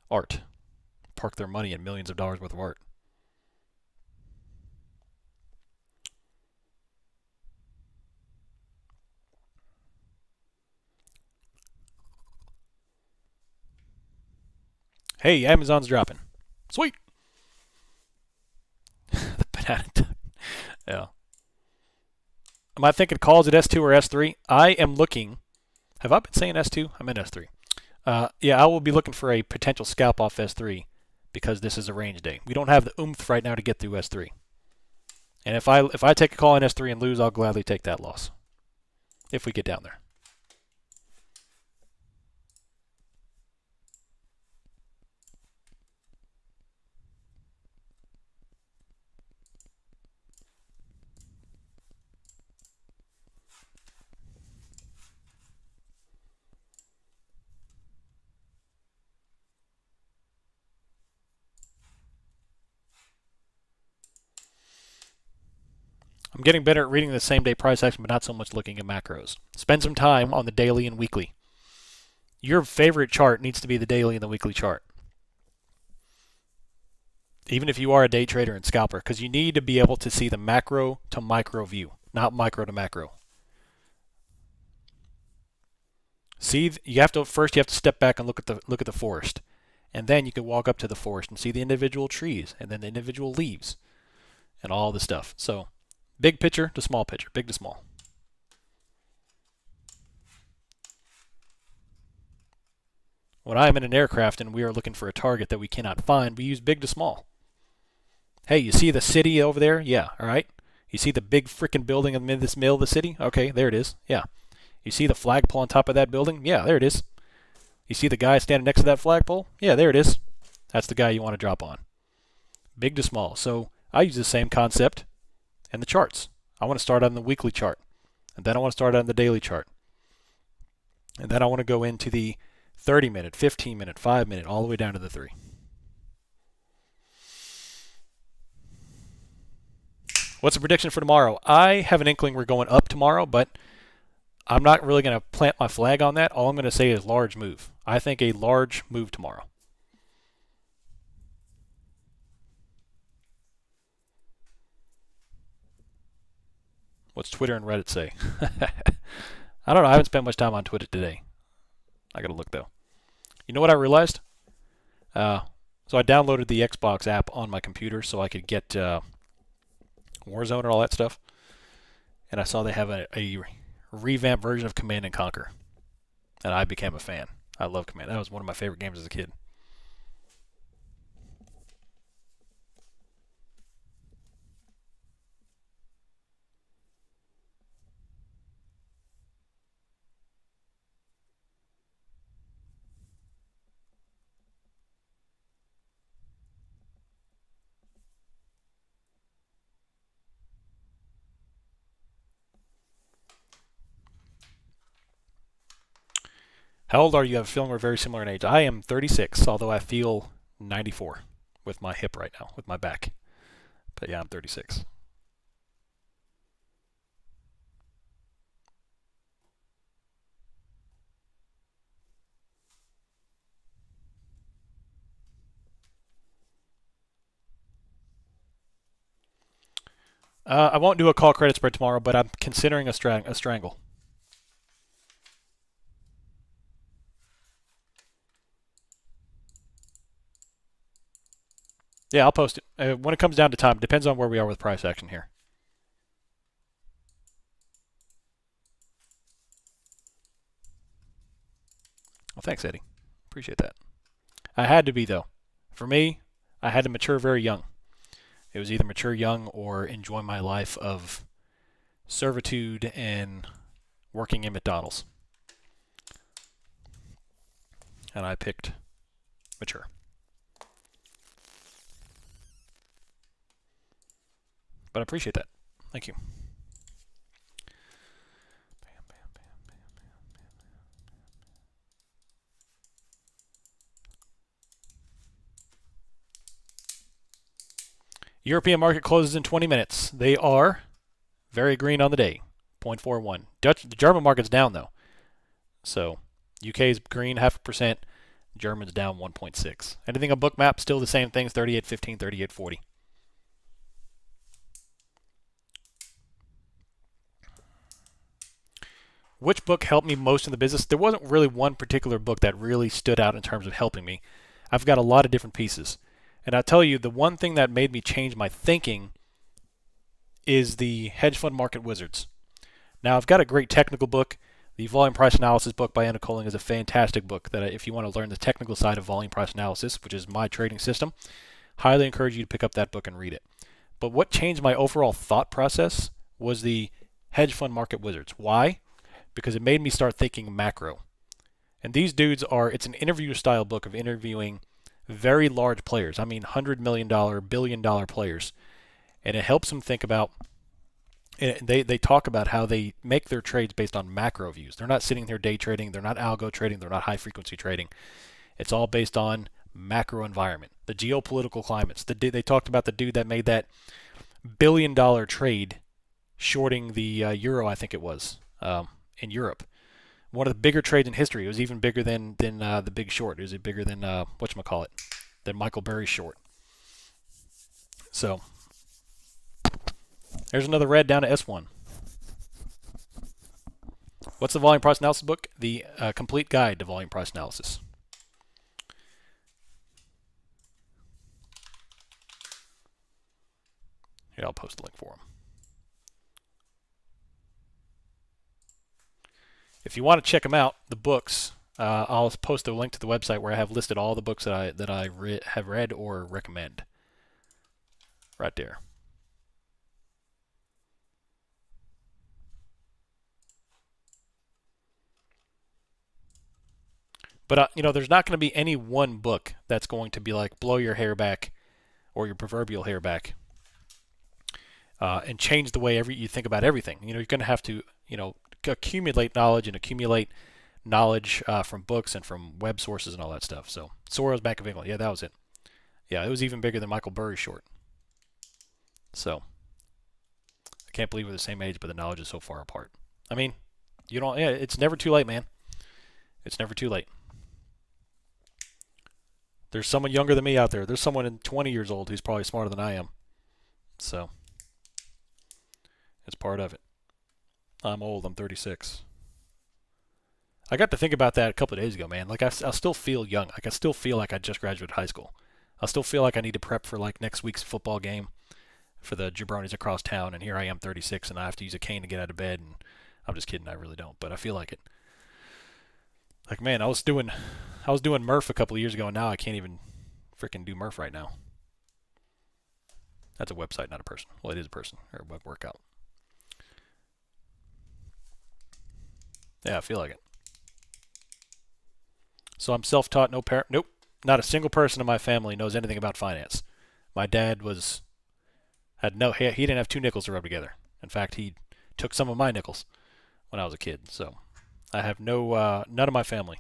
art, park their money in millions of dollars worth of art. Hey, Amazon's dropping. Sweet. The banana. Yeah. Am I thinking calls at S2 or S3? I am looking. Have I been saying S2? I'm in S3. Yeah, I will be looking for a potential scalp off S3 because this is a range day. We don't have the oomph right now to get through S3. And if I take a call in S3 and lose, I'll gladly take that loss if we get down there. I'm getting better at reading the same day price action, but not so much looking at macros. Spend some time on the daily and weekly. Your favorite chart needs to be the daily and the weekly chart. Even if you are a day trader and scalper, because you need to be able to see the macro to micro view, not micro to macro. See, you have to step back and look at the forest, and then you can walk up to the forest and see the individual trees and then the individual leaves and all the stuff. So big picture to small picture, big to small. When I'm in an aircraft and we are looking for a target that we cannot find, we use big to small. Hey, you see the city over there? Yeah, all right. You see the big freaking building in the middle of the city? Okay, there it is. Yeah. You see the flagpole on top of that building? Yeah, there it is. You see the guy standing next to that flagpole? Yeah, there it is. That's the guy you want to drop on. Big to small. So I use the same concept in the charts. I want to start on the weekly chart, and then I want to start on the daily chart. And then I want to go into the 30-minute, 15-minute, 5-minute, all the way down to the 3. What's the prediction for tomorrow? I have an inkling we're going up tomorrow, but I'm not really going to plant my flag on that. All I'm going to say is large move. I think a large move tomorrow. What's Twitter and Reddit say? I don't know. I haven't spent much time on Twitter today. I got to look, though. You know what I realized? So I downloaded the Xbox app on my computer so I could get Warzone and all that stuff. And I saw they have a revamped version of Command and Conquer. And I became a fan. I love Command. That was one of my favorite games as a kid. How old are you? I have a feeling we're very similar in age. I am 36, although I feel 94 with my hip right now, with my back. But yeah, I'm 36. I won't do a call credit spread tomorrow, but I'm considering a strangle. Yeah, I'll post it. When it comes down to time, depends on where we are with price action here. Well, thanks, Eddie. Appreciate that. I had to be, though. For me, I had to mature very young. It was either mature young or enjoy my life of servitude and working in McDonald's. And I picked mature. But I appreciate that. Thank you. European market closes in 20 minutes. They are very green on the day, 0.41. The German market's down, though. So UK's green 0.5%. German's down 1.6. Anything on Bookmap, still the same things, 38.15, 38.40. Which book helped me most in the business? There wasn't really one particular book that really stood out in terms of helping me. I've got a lot of different pieces. And I'll tell you, the one thing that made me change my thinking is the Hedge Fund Market Wizards. Now, I've got a great technical book. The Volume Price Analysis book by Anna Colling is a fantastic book that if you want to learn the technical side of volume price analysis, which is my trading system, highly encourage you to pick up that book and read it. But what changed my overall thought process was the Hedge Fund Market Wizards. Why? Because it made me start thinking macro. And these dudes it's an interview style book of interviewing very large players. I mean, $100 million, billion-dollar players. And it helps them think about, they talk about how they make their trades based on macro views. They're not sitting there day trading. They're not algo trading. They're not high-frequency trading. It's all based on macro environment, the geopolitical climates. They talked about the dude that made that billion-dollar trade shorting the euro, I think it was, in Europe. One of the bigger trades in history. It was even bigger than the Big Short. It was bigger than whatchamacallit, than Michael Burry's short. So there's another red down to S1. What's the volume price analysis book? The complete guide to volume price analysis. Here, I'll post a link for them. If you want to check them out, the books, I'll post a link to the website where I have listed all the books that I have read or recommend. Right there. But there's not going to be any one book that's going to be like blow your hair back or your proverbial hair back and change the way you think about everything. You're going to have to accumulate knowledge from books and from web sources and all that stuff. So Soros Bank of England, yeah, that was it. Yeah, it was even bigger than Michael Burry's short. So I can't believe we're the same age, but the knowledge is so far apart. I mean, it's never too late, man. It's never too late. There's someone younger than me out there. There's someone 20 years old who's probably smarter than I am. So it's part of it. I'm old. I'm 36. I got to think about that a couple of days ago, man. Like I still feel young. Like I still feel like I just graduated high school. I still feel like I need to prep for like next week's football game for the jabronis across town. And here I am, 36, and I have to use a cane to get out of bed. And I'm just kidding. I really don't, but I feel like it. Like, man, I was doing Murph a couple of years ago, and now I can't even freaking do Murph right now. That's a website, not a person. Well, it is a person or a web workout. Yeah, I feel like it. So I'm self-taught, nope, not a single person in my family knows anything about finance. My dad he didn't have 2 nickels to rub together. In fact, he took some of my nickels when I was a kid. So I have none of my family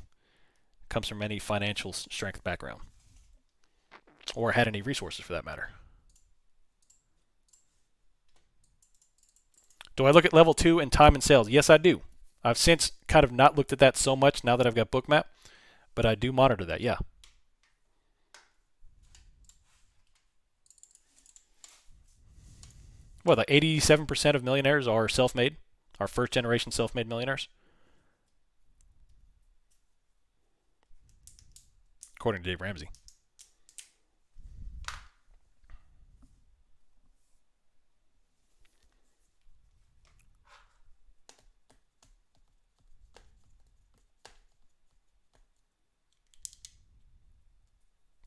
comes from any financial strength background or had any resources for that matter. Do I look at level 2 in time and sales? Yes, I do. I've since kind of not looked at that so much now that I've got Bookmap, but I do monitor that, yeah. Well, like 87% of millionaires are self-made, are first-generation self-made millionaires, according to Dave Ramsey.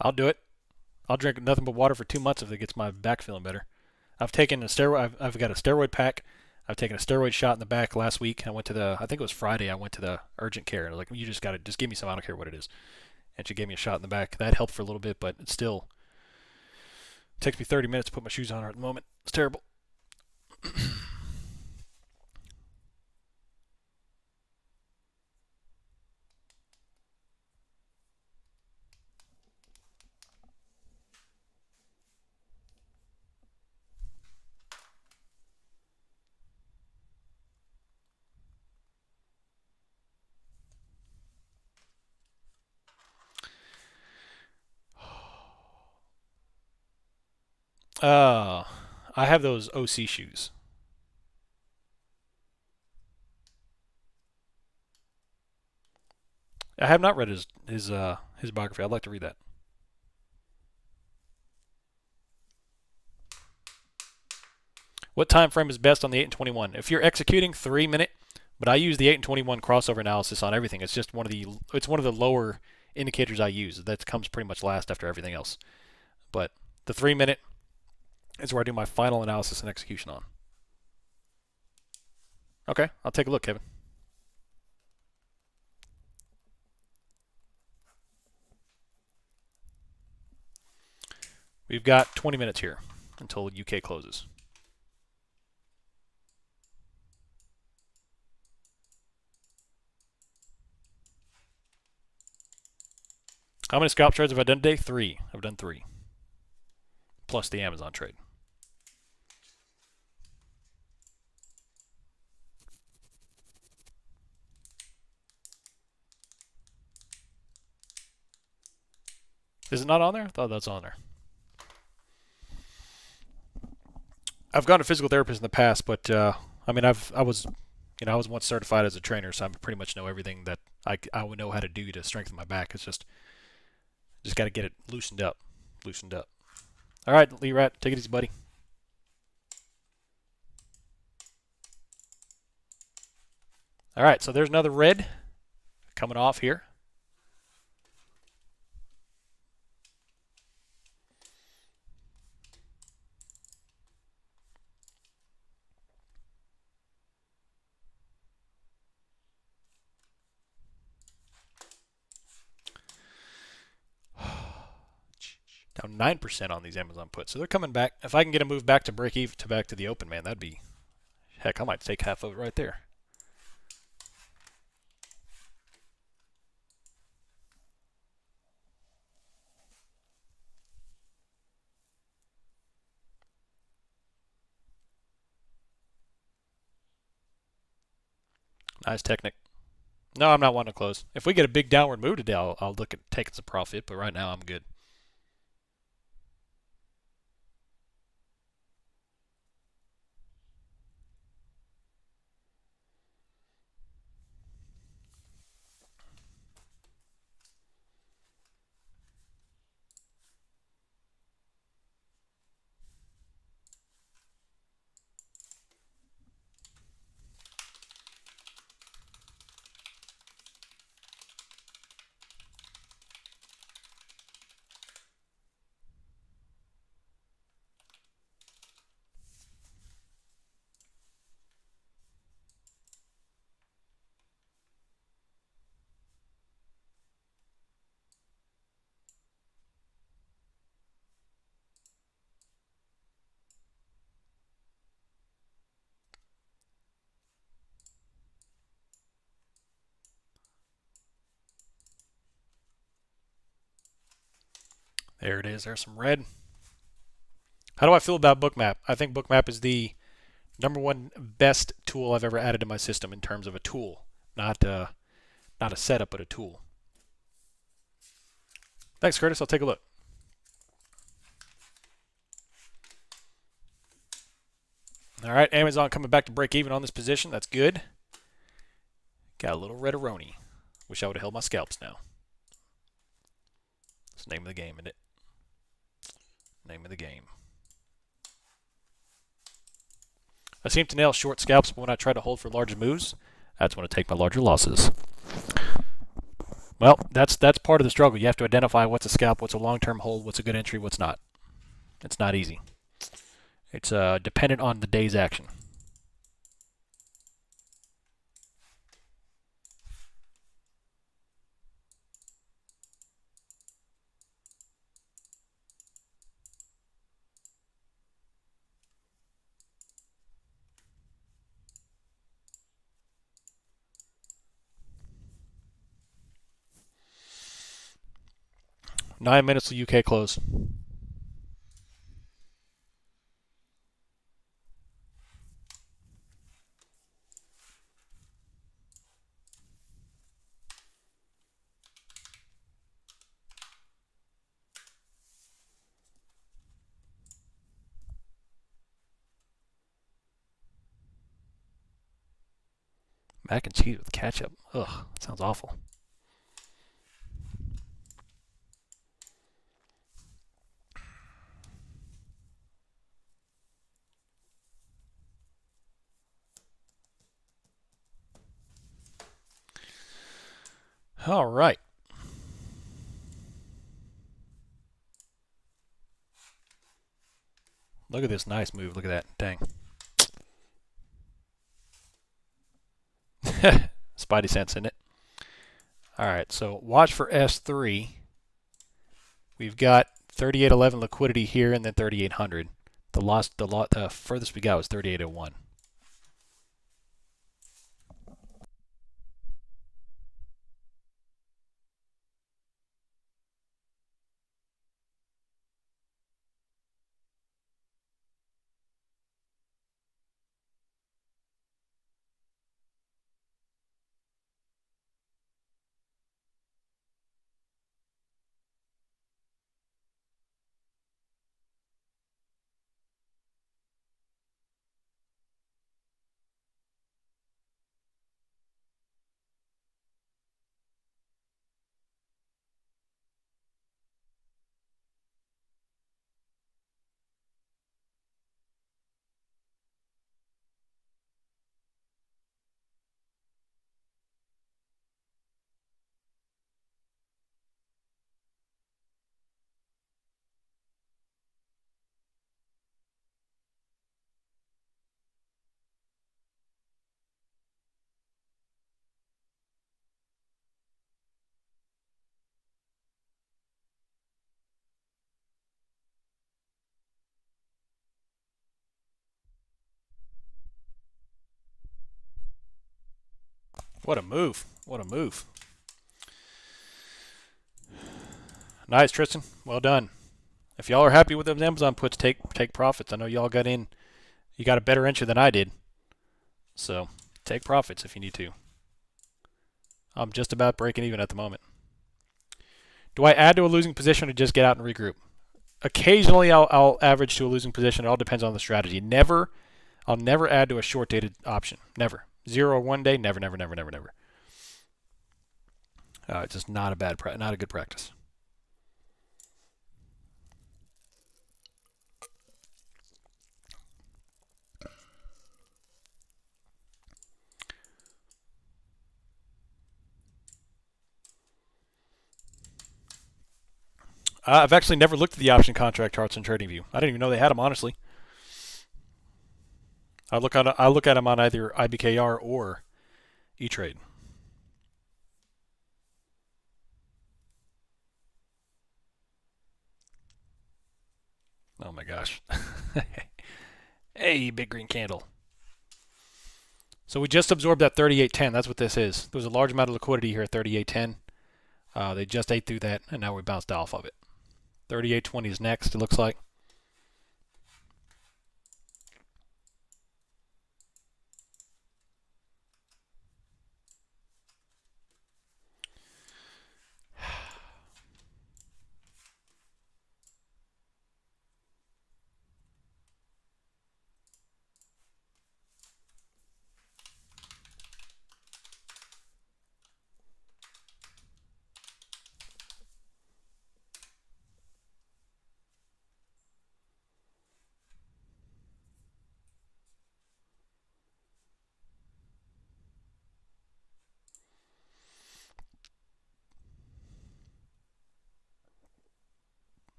I'll do it. I'll drink nothing but water for 2 months if it gets my back feeling better. I've taken a steroid. I've got a steroid pack. I've taken a steroid shot in the back last week. I think it was Friday. I went to the urgent care and I was like, you just got to just give me some. I don't care what it is. And she gave me a shot in the back. That helped for a little bit, but it still takes me 30 minutes to put my shoes on her at the moment. It's terrible. I have those OC shoes. I have not read his biography. I'd like to read that. What time frame is best on the 8 and 21? If you're executing 3 minute, but I use the 8 and 21 crossover analysis on everything. It's just one of the lower indicators I use. That comes pretty much last after everything else. But the 3 minute is where I do my final analysis and execution on. Okay, I'll take a look, Kevin. We've got 20 minutes here until UK closes. How many scalp trades have I done today? 3. I've done 3. Plus the Amazon trade. Is it not on there? I thought that's on there. I've gone to physical therapists in the past, but I was once certified as a trainer, so I pretty much know everything that I would know how to do to strengthen my back. It's just got to get it loosened up. All right, Lee Rat, take it easy, buddy. All right, so there's another red coming off here. Down 9% on these Amazon puts. So they're coming back. If I can get a move back to break even to back to the open, man, that'd be, heck, I might take half of it right there. Nice technique. No, I'm not wanting to close. If we get a big downward move today, I'll look at taking some profit, but right now I'm good. There it is. There's some red. How do I feel about Bookmap? I think Bookmap is the number one best tool I've ever added to my system in terms of a tool, not a setup, but a tool. Thanks, Curtis. I'll take a look. All right, Amazon coming back to break even on this position. That's good. Got a little red-a-roni. Wish I would have held my scalps now. That's the name of the game, isn't it? Name of the game. I seem to nail short scalps, but when I try to hold for larger moves, that's when I take my larger losses. Well, that's part of the struggle. You have to identify what's a scalp, what's a long-term hold, what's a good entry, what's not. It's not easy. It's dependent on the day's action. Nine minutes till UK close. Mac and cheese with ketchup. Ugh, that sounds awful. All right. Look at this nice move. Look at that. Dang. Spidey sense in it. All right, so watch for S3. We've got 3811 liquidity here and then 3800. The furthest we got was 3801. What a move. What a move. Nice, Tristan. Well done. If y'all are happy with those Amazon puts, take profits. I know y'all got in. You got a better entry than I did. So take profits if you need to. I'm just about breaking even at the moment. Do I add to a losing position or just get out and regroup? Occasionally, I'll average to a losing position. It all depends on the strategy. I'll never add to a short-dated option. Never. 0 or 1 day. Never, never, never, never, never. It's just not a good practice. I've actually never looked at the option contract charts in TradingView. I didn't even know they had them, honestly. I look at them on either IBKR or E-Trade. Oh my gosh. Hey, big green candle. So we just absorbed that 38.10. That's what this is. There was a large amount of liquidity here at 38.10. They just ate through that, and now we bounced off of it. 38.20 is next, it looks like.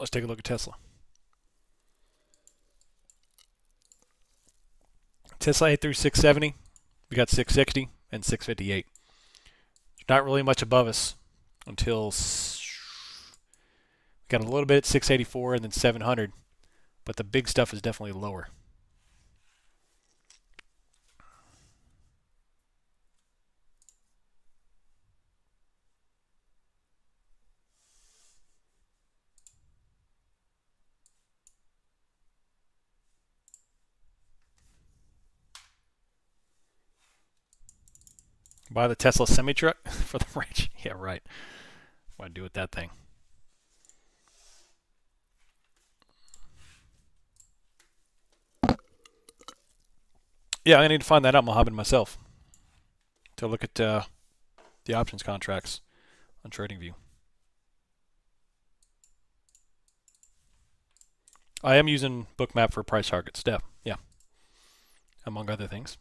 Let's take a look at Tesla. Tesla ate through 670. We got 660 and 658. Not really much above us until we got a little bit at 684 and then 700. But the big stuff is definitely lower. Buy the Tesla semi-truck for the range. Yeah, right. What do I do with that thing? Yeah, I need to find that out, Mohammed, myself. To look at the options contracts on TradingView. I am using Bookmap for price targets. Yeah, among other things.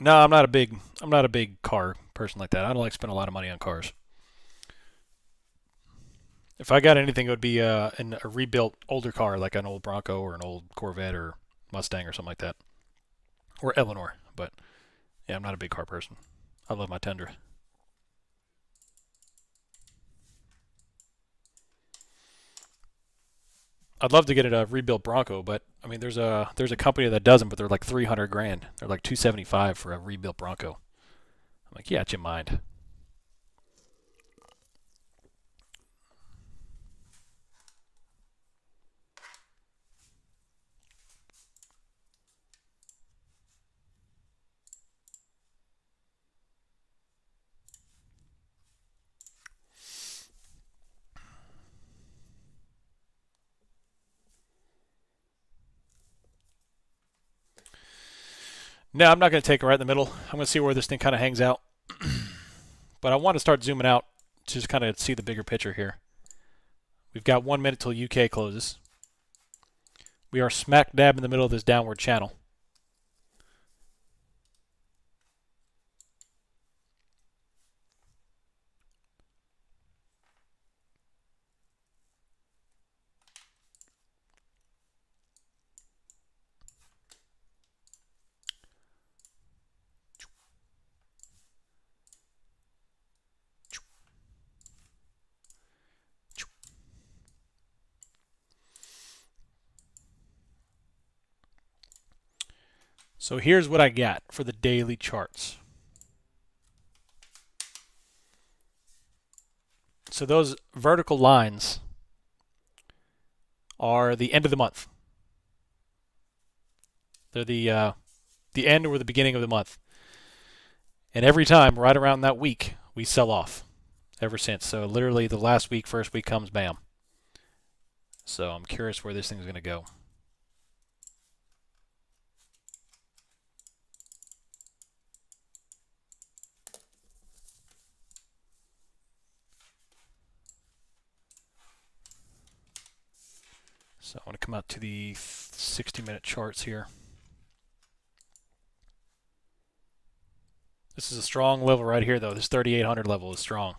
No, I'm not a big car person like that. I don't like to spend a lot of money on cars. If I got anything, it would be a rebuilt older car, like an old Bronco or an old Corvette or Mustang or something like that, or Eleanor. But yeah, I'm not a big car person. I love my Tundra. I'd love to get a rebuilt Bronco, but I mean, there's a company that does them, but they're like 300 grand. They're like 275 for a rebuilt Bronco. I'm like, yeah, it's your mind. No, I'm not going to take it right in the middle. I'm going to see where this thing kind of hangs out. But I want to start zooming out to just kind of see the bigger picture here. We've got 1 minute till UK closes. We are smack dab in the middle of this downward channel. So here's what I got for the daily charts. So those vertical lines are the end of the month. They're the end or the beginning of the month. And every time, right around that week, we sell off ever since. So literally the last week, first week comes, bam. So I'm curious where this thing's going to go. So I want to come out to the 60-minute charts here. This is a strong level right here, though. This 3,800 level is strong.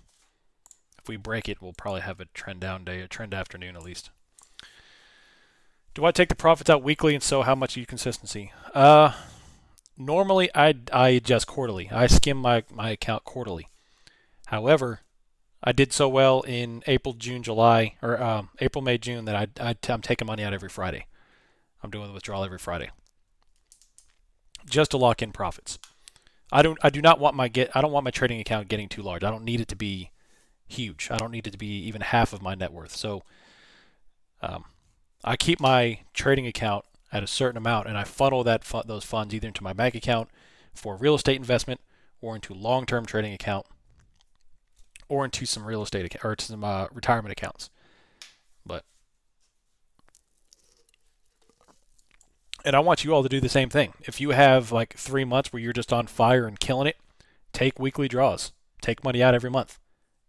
If we break it, we'll probably have a trend down day, a trend afternoon at least. Do I take the profits out weekly, and so how much are you consistency? Normally, I adjust quarterly. I skim my account quarterly. However, I did so well in April, June, July, or April, May, June that I'm taking money out every Friday. I'm doing the withdrawal every Friday, just to lock in profits. I don't want my trading account getting too large. I don't need it to be huge. I don't need it to be even half of my net worth. So I keep my trading account at a certain amount, and I funnel those funds either into my bank account for real estate investment or into long-term trading account or into some real estate or to some retirement accounts. But and I want you all to do the same thing. If you have like 3 months where you're just on fire and killing it, take weekly draws. Take money out every month.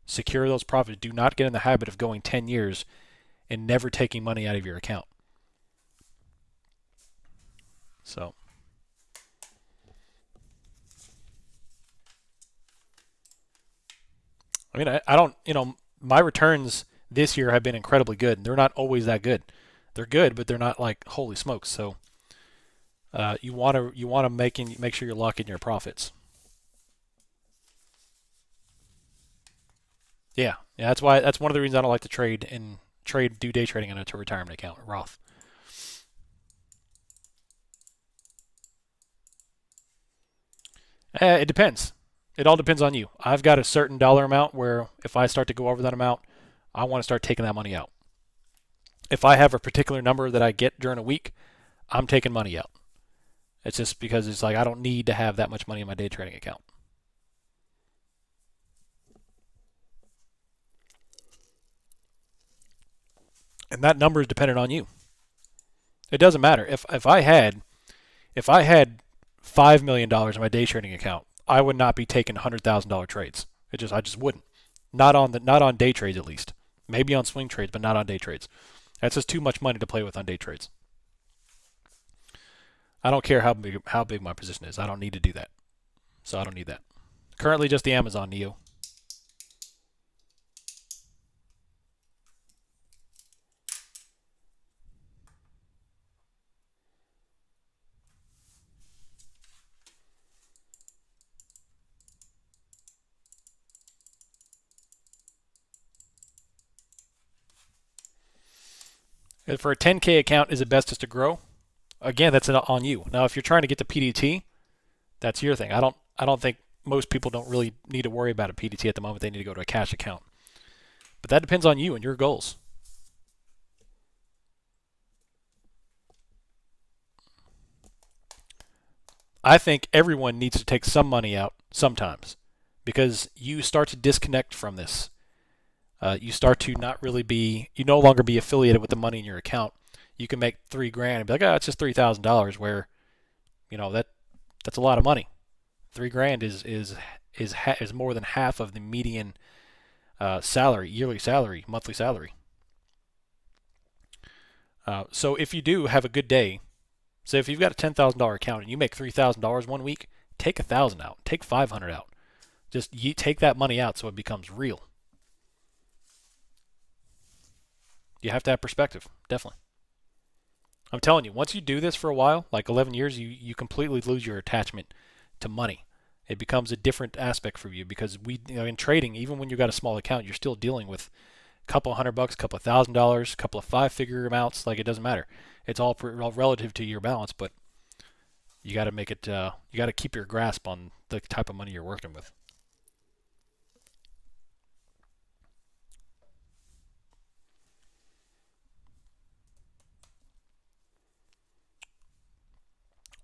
Secure those profits. Do not get in the habit of going 10 years and never taking money out of your account. So, I mean, I don't, my returns this year have been incredibly good. And they're not always that good. They're good, but they're not like holy smokes. So, you want to make sure you're locking your profits. Yeah, that's one of the reasons I don't like to do day trading into a retirement account, Roth. It depends. It all depends on you. I've got a certain dollar amount where if I start to go over that amount, I want to start taking that money out. If I have a particular number that I get during a week, I'm taking money out. It's just because it's like I don't need to have that much money in my day trading account. And that number is dependent on you. It doesn't matter. If I had $5 million in my day trading account, I would not be taking $100,000 trades. I just wouldn't. Not on day trades at least. Maybe on swing trades, but not on day trades. That's just too much money to play with on day trades. I don't care how big my position is. I don't need to do that. So I don't need that. Currently just the Amazon Neo. For a 10K account, is it best just to grow? Again, that's on you. Now, if you're trying to get to PDT, that's your thing. I don't think most people don't really need to worry about a PDT at the moment. They need to go to a cash account. But that depends on you and your goals. I think everyone needs to take some money out sometimes because you start to disconnect from this. You start to not really you no longer be affiliated with the money in your account. You can make $3,000 and be like, it's just $3,000, where that's a lot of money. $3,000 is more than half of the median salary, yearly salary, monthly salary. So if you do have a good day, say if you've got a $10,000 account and you make $3,000 one week, take 1,000 out, take 500 out. Just take that money out so it becomes real. You have to have perspective, definitely. I'm telling you, once you do this for a while, like 11 years, you completely lose your attachment to money. It becomes a different aspect for you because in trading, even when you've got a small account, you're still dealing with a couple $100, a couple of $1,000, a couple of five-figure amounts. Like, it doesn't matter. It's all relative to your balance, but you got to make it. You got to keep your grasp on the type of money you're working with.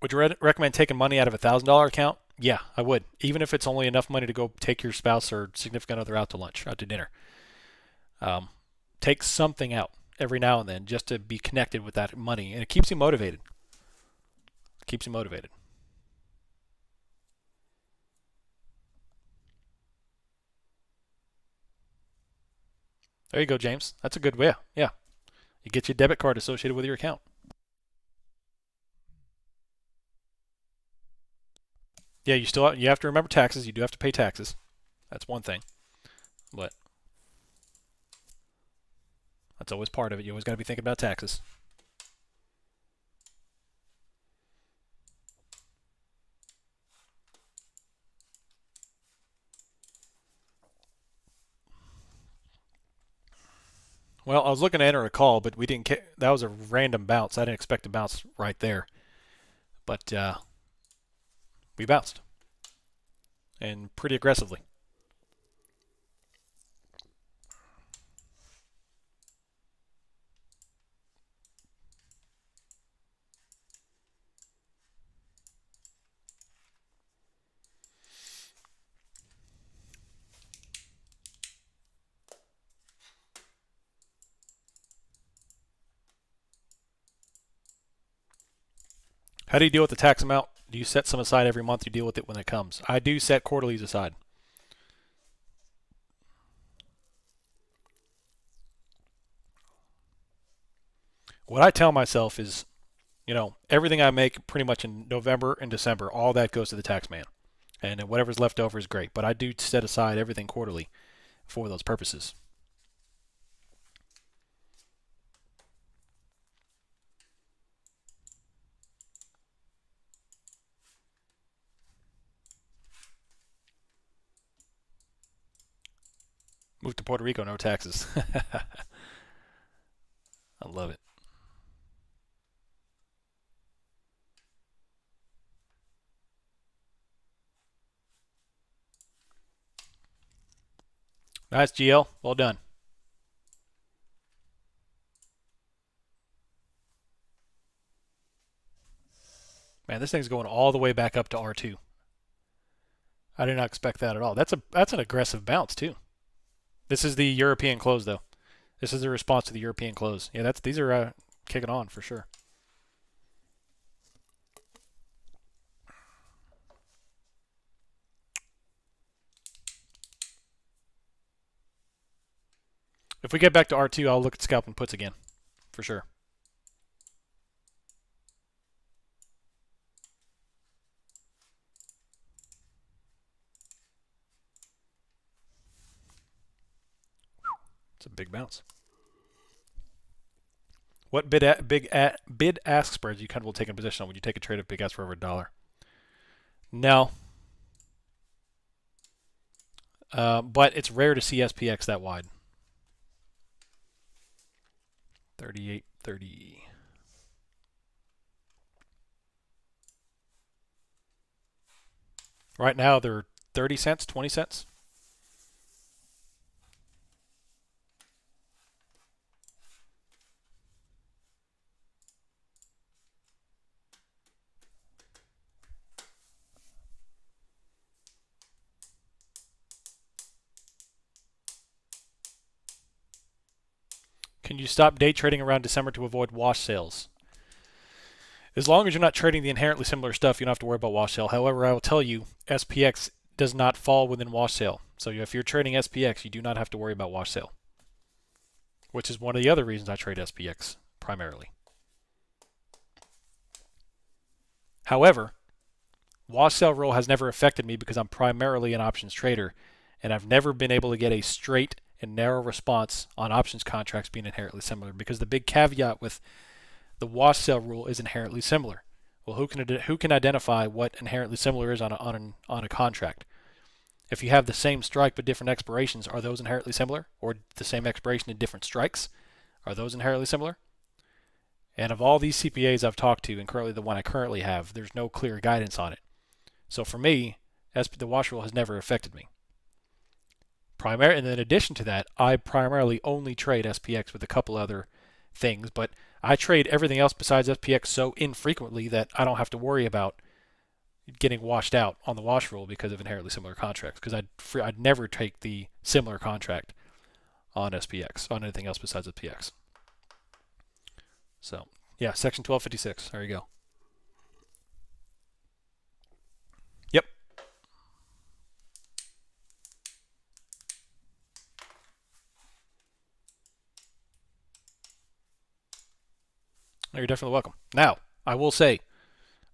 Would you recommend taking money out of $1,000 account? Yeah, I would. Even if it's only enough money to go take your spouse or significant other out to lunch, out to dinner. Um, take something out every now and then just to be connected with that money, and it keeps you motivated. Keeps you motivated. There you go, James. That's a good way. Yeah. You get your debit card associated with your account. Yeah, you have to remember taxes. You do have to pay taxes. That's one thing. But that's always part of it. You always got to be thinking about taxes. Well, I was looking to enter a call, but we didn't. That was a random bounce. I didn't expect to bounce right there, but we bounced, and pretty aggressively. How do you deal with the tax amount? Do you set some aside every month? You deal with it when it comes. I do set quarterlies aside. What I tell myself is, everything I make pretty much in November and December, all that goes to the tax man. And then whatever's left over is great. But I do set aside everything quarterly for those purposes. Move to Puerto Rico, no taxes. I love it. Nice, GL. Well done. Man, this thing's going all the way back up to R2. I did not expect that at all. That's an aggressive bounce too. This is the European close though. This is the response to the European close. Yeah, these are kicking on for sure. If we get back to R2, I'll look at scalping puts again, for sure. It's a big bounce. What bid ask spreads are you comfortable taking a position on? Would you take a trade of big ask for over $1? No. But it's rare to see SPX that wide. 38.30. Right now they're 30 cents, 20 cents. Can you stop day trading around December to avoid wash sales? As long as you're not trading the inherently similar stuff, you don't have to worry about wash sale. However, I will tell you, SPX does not fall within wash sale. So if you're trading SPX, you do not have to worry about wash sale, which is one of the other reasons I trade SPX primarily. However, wash sale rule has never affected me because I'm primarily an options trader, and I've never been able to get a straight and narrow response on options contracts being inherently similar, because the big caveat with the wash sale rule is inherently similar. Well, who can identify what inherently similar is on a contract? If you have the same strike but different expirations, are those inherently similar? Or the same expiration in different strikes, are those inherently similar? And of all these CPAs I've talked to, and currently the one I currently have, there's no clear guidance on it. So for me, the wash rule has never affected me. And in addition to that, I primarily only trade SPX with a couple other things, but I trade everything else besides SPX so infrequently that I don't have to worry about getting washed out on the wash rule because of inherently similar contracts, because I'd never take the similar contract on SPX, on anything else besides SPX. So, yeah, section 1256. There you go. Yep. You're definitely welcome. Now, I will say,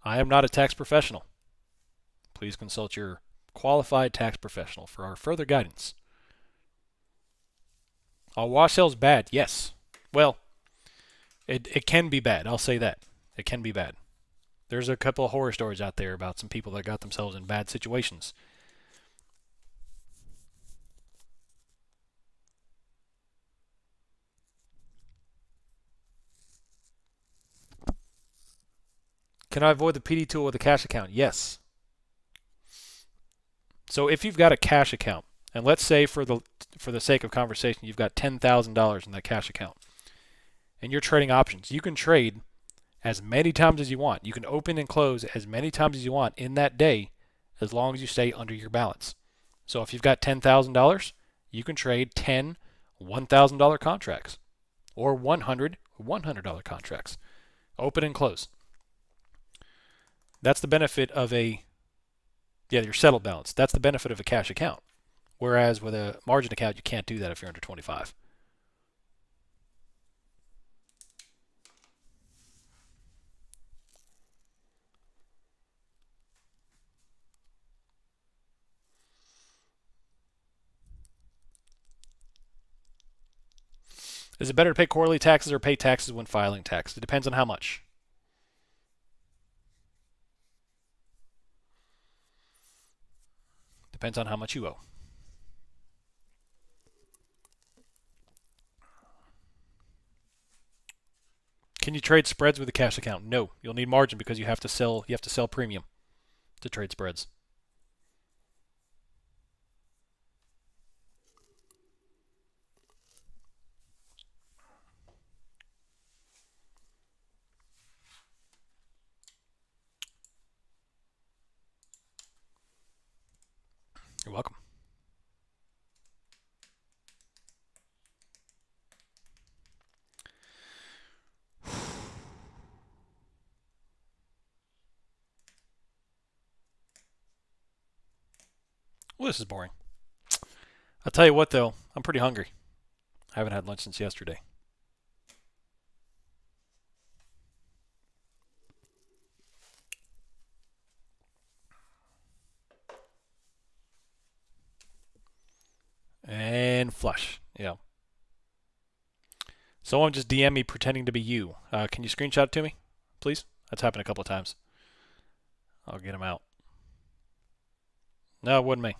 I am not a tax professional. Please consult your qualified tax professional for our further guidance. Are wash sales bad? Yes. Well, it can be bad. I'll say that. It can be bad. There's a couple of horror stories out there about some people that got themselves in bad situations. Can I avoid the PD tool with a cash account? Yes. So if you've got a cash account, and let's say for the sake of conversation, you've got $10,000 in that cash account, and you're trading options, you can trade as many times as you want. You can open and close as many times as you want in that day, as long as you stay under your balance. So if you've got $10,000, you can trade 10 $1,000 contracts, or 100 $100 contracts, open and close. That's the benefit of your settled balance. That's the benefit of a cash account. Whereas with a margin account, you can't do that if you're under 25. Is it better to pay quarterly taxes or pay taxes when filing tax? It depends on how much. Depends on how much you owe. Can you trade spreads with a cash account? No. You'll need margin because you have to sell premium to trade spreads. You're welcome. Well, this is boring. I'll tell you what, though. I'm pretty hungry. I haven't had lunch since yesterday. And flush. Yeah. Someone just DM me pretending to be you. Can you screenshot it to me, please? That's happened a couple of times. I'll get him out. No, it wasn't me.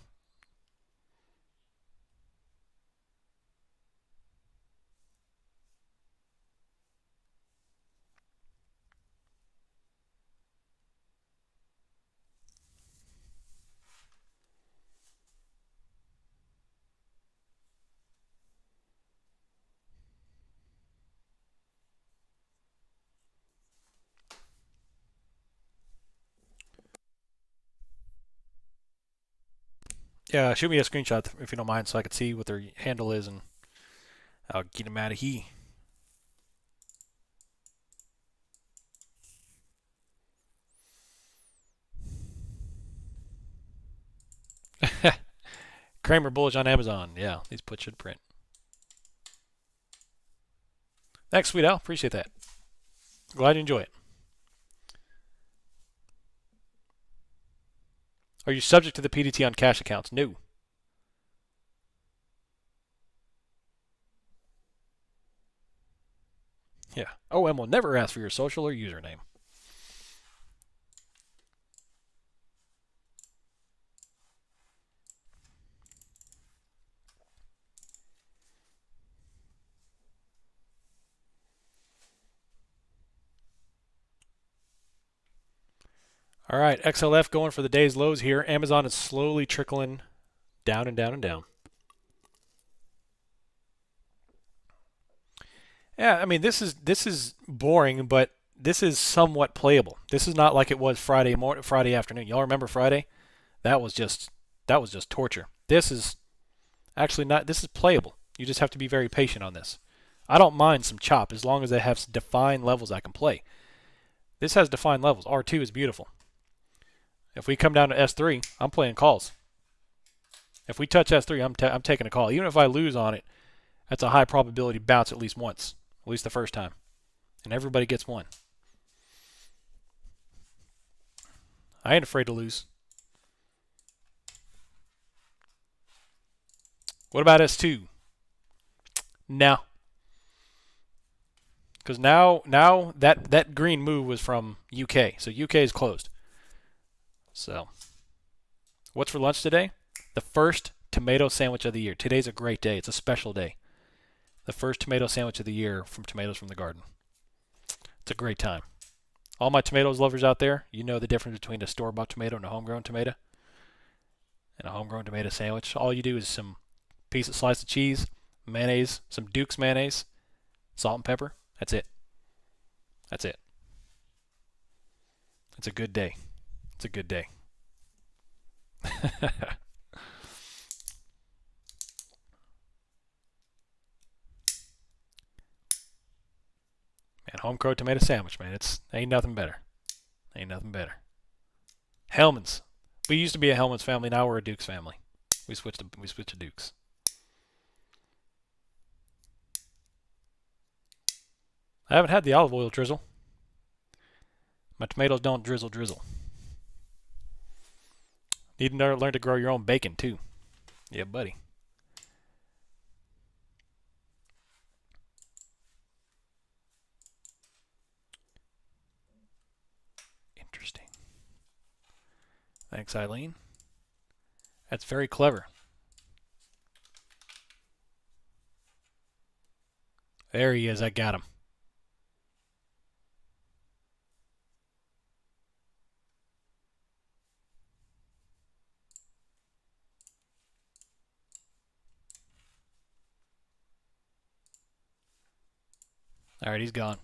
Yeah, shoot me a screenshot if you don't mind so I can see what their handle is and I'll get him out of here. Kramer bullish on Amazon. Yeah, these puts should print. Thanks, Sweet Al. Appreciate that. Glad you enjoy it. Are you subject to the PDT on cash accounts? No. Yeah. OM will never ask for your social or username. All right, XLF going for the day's lows here. Amazon is slowly trickling down and down and down. Yeah, I mean this is boring, but this is somewhat playable. This is not like it was Friday afternoon. Y'all remember Friday? That was just torture. This is actually not. This is playable. You just have to be very patient on this. I don't mind some chop as long as they have defined levels I can play. This has defined levels. R2 is beautiful. If we come down to S3, I'm playing calls. If we touch S3, I'm taking a call. Even if I lose on it, that's a high probability bounce at least once, at least the first time. And everybody gets one. I ain't afraid to lose. What about S2? No. Because now that green move was from UK. So UK is closed. So, what's for lunch today? The first tomato sandwich of the year. Today's a great day. It's a special day. The first tomato sandwich of the year from Tomatoes from the Garden. It's a great time. All my tomatoes lovers out there, you know the difference between a store-bought tomato and a homegrown tomato. And a homegrown tomato sandwich. All you do is some slice of cheese, mayonnaise, some Duke's mayonnaise, salt and pepper. That's it. That's it. It's a good day. It's a good day. Man, home-grown tomato sandwich, man. Ain't nothing better. Ain't nothing better. Hellman's. We used to be a Hellman's family. Now we're a Dukes family. We switched to Dukes. I haven't had the olive oil drizzle. My tomatoes don't drizzle. Need to learn to grow your own bacon too. Yeah, buddy. Interesting. Thanks, Eileen. That's very clever. There he is. I got him. All right, he's gone.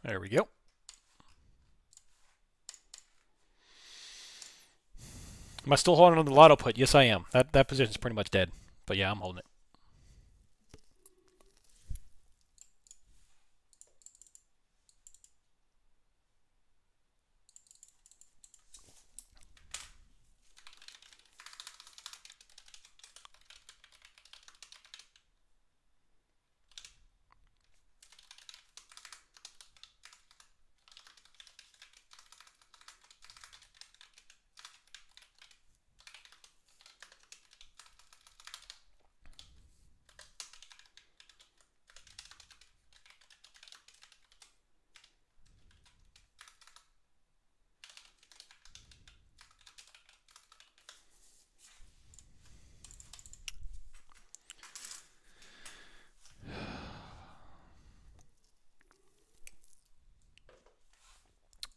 There we go. Am I still holding on to the lotto put? Yes, I am. That position's pretty much dead. But yeah, I'm holding it.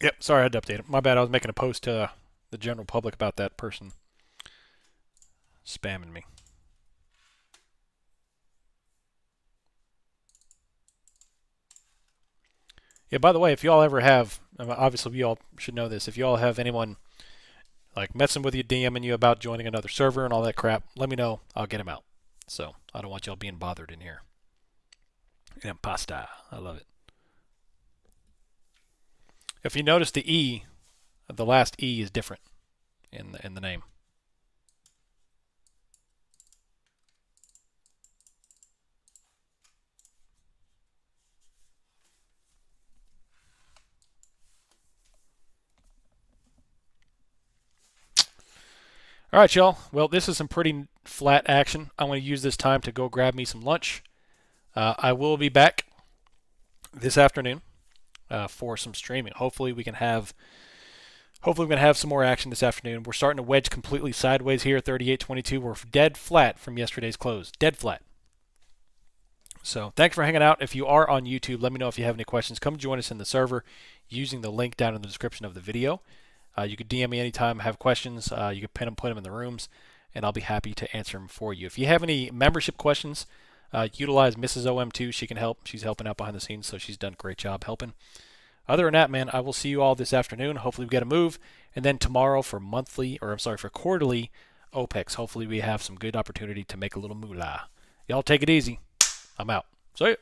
Yep, sorry I had to update it. My bad, I was making a post to the general public about that person spamming me. Yeah, by the way, if you all ever have, obviously you all should know this, if you all have anyone like messing with you, DMing you about joining another server and all that crap, let me know. I'll get him out. So I don't want y'all being bothered in here. Impasta. I love it. If you notice the E, the last E is different in the name. All right, y'all. Well, this is some pretty flat action. I'm going to use this time to go grab me some lunch. I will be back this afternoon for some streaming. Hopefully we can have some more action this afternoon. We're starting to wedge completely sideways here at 38.22. We're dead flat from yesterday's close. Dead flat. So thanks for hanging out. If you are on YouTube, let me know if you have any questions. Come join us in the server using the link down in the description of the video. You can DM me anytime, have questions. You can pin them, put them in the rooms, and I'll be happy to answer them for you. If you have any membership questions, utilize Mrs. OM2. She can help. She's helping out behind the scenes, so she's done a great job helping. Other than that, man, I will see you all this afternoon. Hopefully we get a move. And then tomorrow for quarterly Opex. Hopefully we have some good opportunity to make a little moolah. Y'all take it easy. I'm out. See ya.